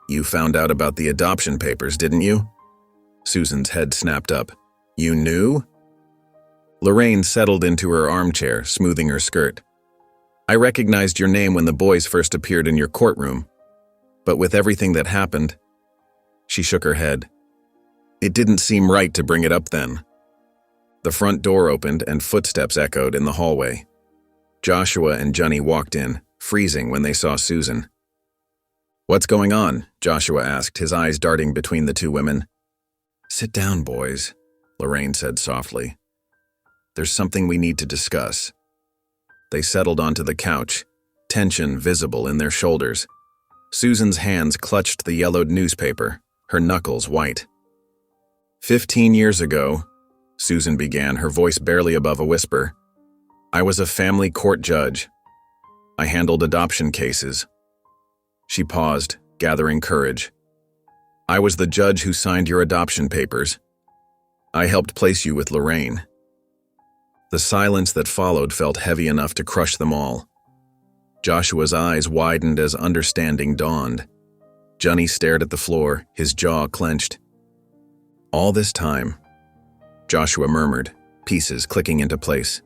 "You found out about the adoption papers, didn't you?" Susan's head snapped up. "You knew?" Lorraine settled into her armchair, smoothing her skirt. "I recognized your name when the boys first appeared in your courtroom. But with everything that happened..." She shook her head. "It didn't seem right to bring it up then." The front door opened and footsteps echoed in the hallway. Joshua and Johnny walked in, freezing when they saw Susan. "What's going on?" Joshua asked, his eyes darting between the two women. "Sit down, boys," Lorraine said softly. "There's something we need to discuss." They settled onto the couch, tension visible in their shoulders. Susan's hands clutched the yellowed newspaper, her knuckles white. 15 years ago, Susan began, her voice barely above a whisper, "I was a family court judge. I handled adoption cases." She paused, gathering courage. "I was the judge who signed your adoption papers. I helped place you with Lorraine." The silence that followed felt heavy enough to crush them all. Joshua's eyes widened as understanding dawned. Johnny stared at the floor, his jaw clenched. "All this time," Joshua murmured, pieces clicking into place.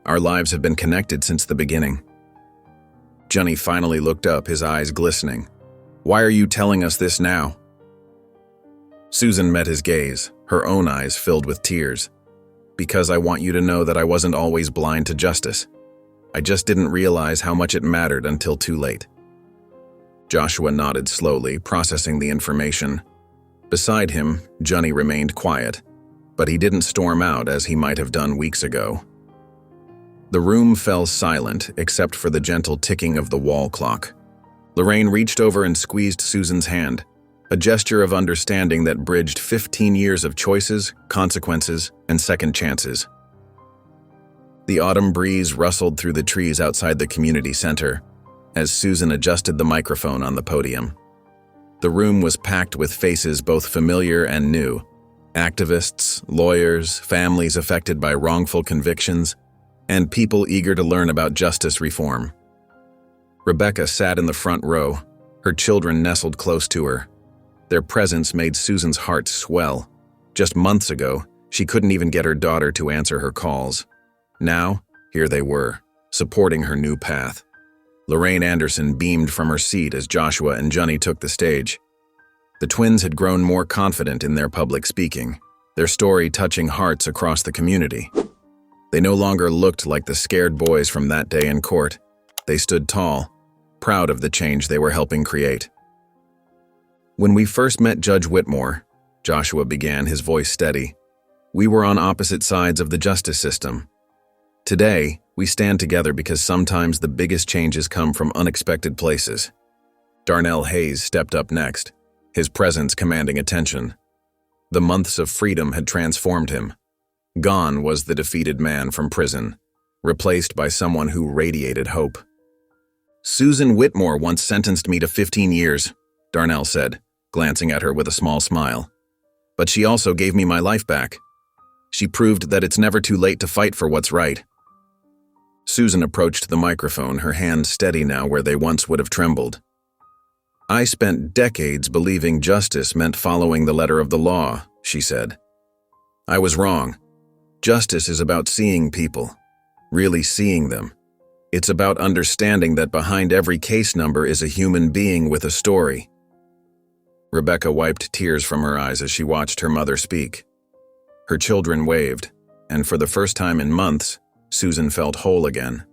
"Our lives have been connected since the beginning." Johnny finally looked up, his eyes glistening. "Why are you telling us this now?" Susan met his gaze, her own eyes filled with tears. "Because I want you to know that I wasn't always blind to justice. I just didn't realize how much it mattered until too late." Joshua nodded slowly, processing the information. Beside him, Johnny remained quiet, but he didn't storm out as he might have done weeks ago. The room fell silent except for the gentle ticking of the wall clock. Lorraine reached over and squeezed Susan's hand, a gesture of understanding that bridged 15 years of choices, consequences, and second chances. The autumn breeze rustled through the trees outside the community center as Susan adjusted the microphone on the podium. The room was packed with faces both familiar and new: activists, lawyers, families affected by wrongful convictions, and people eager to learn about justice reform. Rebecca sat in the front row, her children nestled close to her. Their presence made Susan's heart swell. Just months ago, she couldn't even get her daughter to answer her calls. Now, here they were, supporting her new path. Lorraine Anderson beamed from her seat as Joshua and Johnny took the stage. The twins had grown more confident in their public speaking, their story touching hearts across the community. They no longer looked like the scared boys from that day in court. They stood tall, proud of the change they were helping create. "When we first met Judge Whitmore," Joshua began, his voice steady, "we were on opposite sides of the justice system. Today, we stand together because sometimes the biggest changes come from unexpected places." Darnell Hayes stepped up next, his presence commanding attention. The months of freedom had transformed him. Gone was the defeated man from prison, replaced by someone who radiated hope. "Susan Whitmore once sentenced me to 15 years, Darnell said, glancing at her with a small smile. "But she also gave me my life back. She proved that it's never too late to fight for what's right." Susan approached the microphone, her hands steady now where they once would have trembled. "I spent decades believing justice meant following the letter of the law," she said. "I was wrong. Justice is about seeing people, really seeing them. It's about understanding that behind every case number is a human being with a story." Rebecca wiped tears from her eyes as she watched her mother speak. Her children waved, and for the first time in months, Susan felt whole again.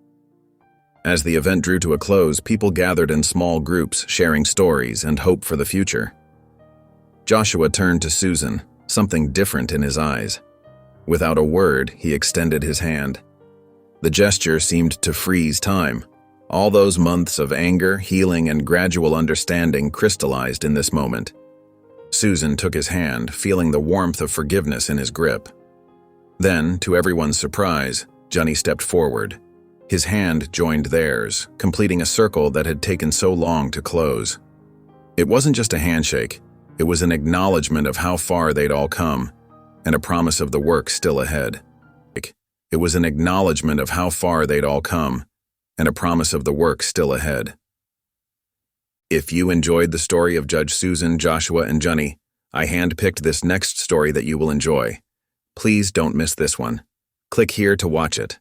As the event drew to a close, people gathered in small groups, sharing stories and hope for the future. Joshua turned to Susan, something different in his eyes. Without a word, he extended his hand. The gesture seemed to freeze time. All those months of anger, healing, and gradual understanding crystallized in this moment. Susan took his hand, feeling the warmth of forgiveness in his grip. Then, to everyone's surprise, Johnny stepped forward. His hand joined theirs, completing a circle that had taken so long to close. It wasn't just a handshake, it was an acknowledgement of how far they'd all come, and a promise of the work still ahead. It was an acknowledgement of how far they'd all come, and a promise of the work still ahead. If you enjoyed the story of Judge Susan, Joshua, and Johnny, I handpicked this next story that you will enjoy. Please don't miss this one. Click here to watch it.